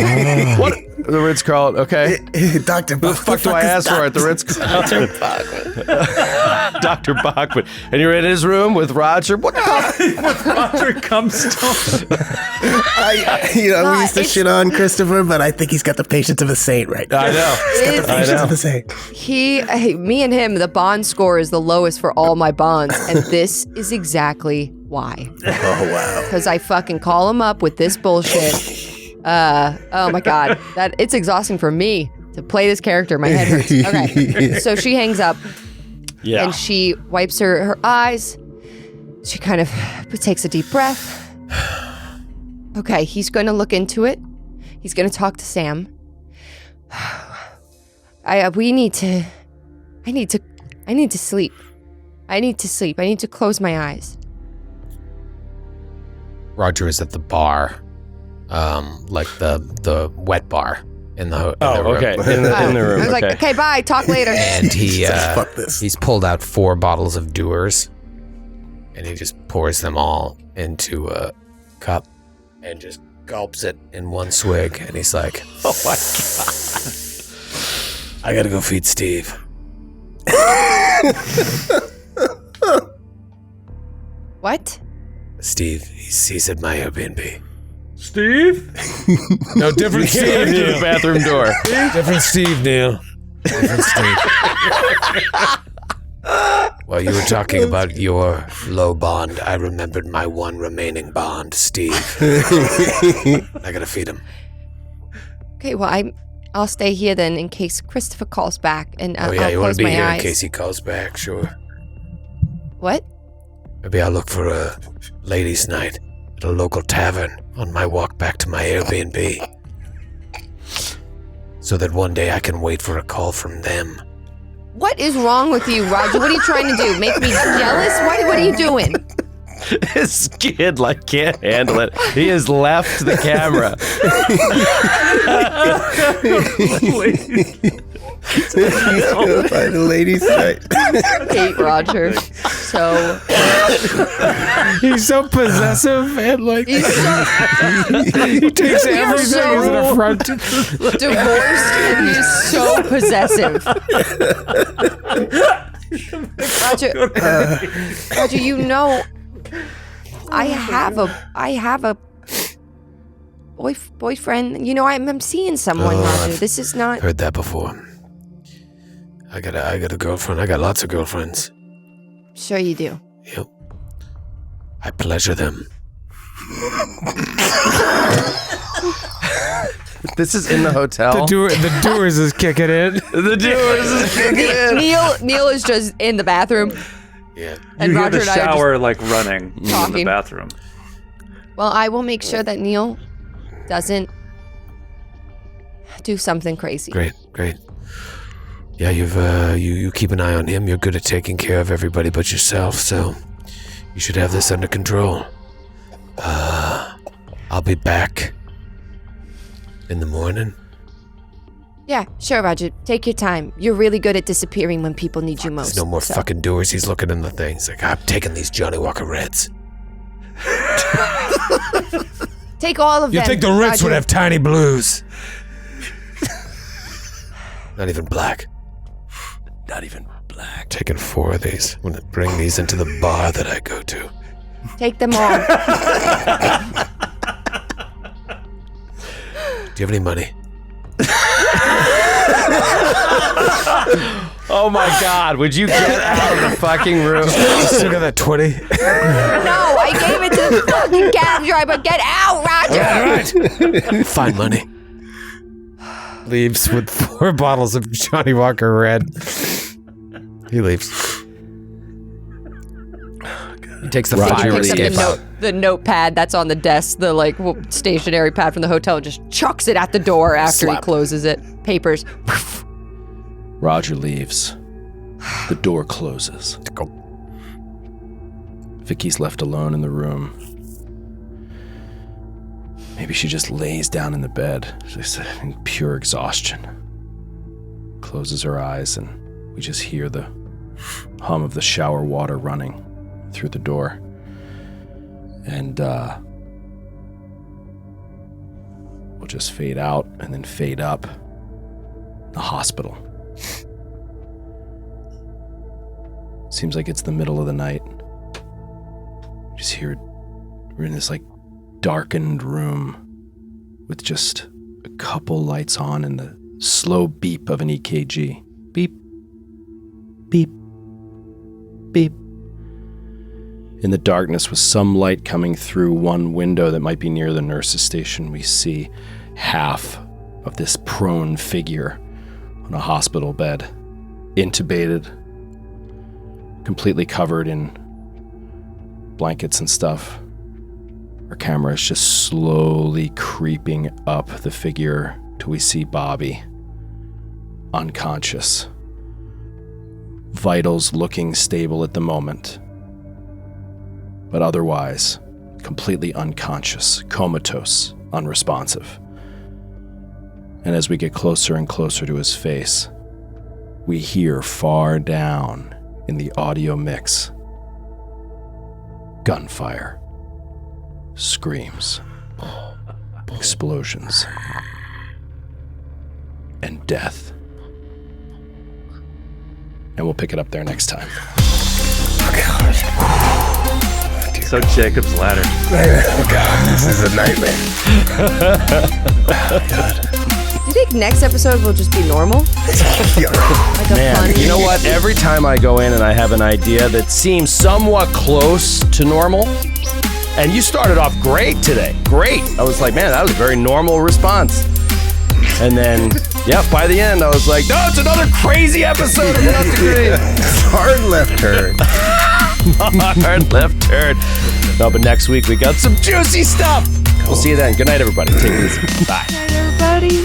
What? The Ritz-Carlton. Okay. Dr. Who the fuck do I ask for at the Ritz-Carlton? Dr. Bachman. And you're in his room with Roger. What the With Roger Cumstone. We used to shit on Christopher, but I think he's got the patience of a saint right now. I know. He's got the patience of a saint. Me and him, the bond score is the lowest for all my bonds, and this is exactly why. Oh, wow. Because I fucking call him up with this bullshit. Oh my God, it's exhausting for me to play this character. My head hurts. Okay, so she hangs up. Yeah. And she wipes her eyes. She kind of takes a deep breath. Okay, he's going to look into it. He's going to talk to Sam. I need to sleep. I need to close my eyes. Roger is at the bar, like the wet bar in the room. Okay. In the room. I was like, okay, bye. Talk later. And he Fuck this. he's pulled out 4 bottles of Dewar's, and he just pours them all into a cup and just gulps it in one swig. And he's like, Oh my God. I gotta go feed Steve. What? Steve, he's at my Airbnb. Steve? No, different Steve, To the Neil. bathroom door. Different Steve, Neil. Different Steve. While you were talking about your low bond, I remembered my one remaining bond, Steve. I gotta feed him. Okay, well, I'll stay here then in case Christopher calls back, and Oh yeah, I'll you want close to be my here eyes. in case he calls back, sure. What? Maybe I'll look for a ladies' night at a local tavern on my walk back to my Airbnb. So that one day I can wait for a call from them. What is wrong with you, Roger? What are you trying to do? Make me jealous? What are you doing? This kid can't handle it. He has left the camera. By the ladies' night. Hate Roger. So He's so possessive and he's so he takes everything so- as an affront. divorced and he's so possessive. Roger, you know, I have a boyfriend. You know, I'm seeing someone, Roger. This is not. Heard that before. I got a girlfriend. I got lots of girlfriends. Sure you do. Yep. I pleasure them. This is in the hotel. The doers is kicking in. The doers is kicking in. Neil is just in the bathroom, Yeah. and You hear Roger the and I are just shower running in the talking. bathroom. Well, I will make sure that Neil doesn't do something crazy. Great. Yeah, you keep an eye on him. You're good at taking care of everybody but yourself, so you should have this under control. I'll be back in the morning. Yeah, sure, Roger. Take your time. You're really good at disappearing when people need you most. There's no more fucking doors. He's looking in the thing. He's like, I'm taking these Johnny Walker Reds. Take all of them. You think the Ritz Roger. would have tiny blues? Not even black. Not even black. Taking 4 of these. I'm gonna bring these into the bar that I go to. Take them all. Do you have any money? Oh my God! Would you get out of the fucking room? Still got that 20? No, I gave it to the fucking cab driver. Get out, Roger! Right. Find money. Leaves with 4 bottles of Johnny Walker Red. He leaves. He takes the Roger fire picks up escape The notepad that's on the desk, the like stationary pad from the hotel, and just chucks it at the door after he closes it. Papers. Roger leaves. The door closes. Go. Vicky's left alone in the room. Maybe she just lays down in the bed, just in pure exhaustion. Closes her eyes, and we just hear the hum of the shower water running through the door. And we'll just fade out and then fade up. The hospital. Seems like it's the middle of the night. Just hear, we're in this like darkened room with just a couple lights on and the slow beep of an EKG. Beep, beep, beep. In the darkness, with some light coming through one window that might be near the nurse's station, we see half of this prone figure on a hospital bed, intubated, completely covered in blankets and stuff. Our camera is just slowly creeping up the figure till we see Bobby, unconscious. Vitals looking stable at the moment, but otherwise completely unconscious, comatose, unresponsive. And as we get closer and closer to his face, we hear far down in the audio mix gunfire, screams, explosions, and death. And we'll pick it up there next time. So Jacob's Ladder. Oh God, this is a nightmare. Oh God. Do you think next episode will just be normal? Like a Man, fun- you know what? Every time I go in and I have an idea that seems somewhat close to normal, and you started off great today. Great. I was like, man, that was a very normal response. And then, yeah, by the end, I was like, no, it's another crazy episode of Not Great. Hard left turn. Hard left turn. No, but next week we got some juicy stuff. We'll see you then. Good night, everybody. Take it easy. Bye. Everybody.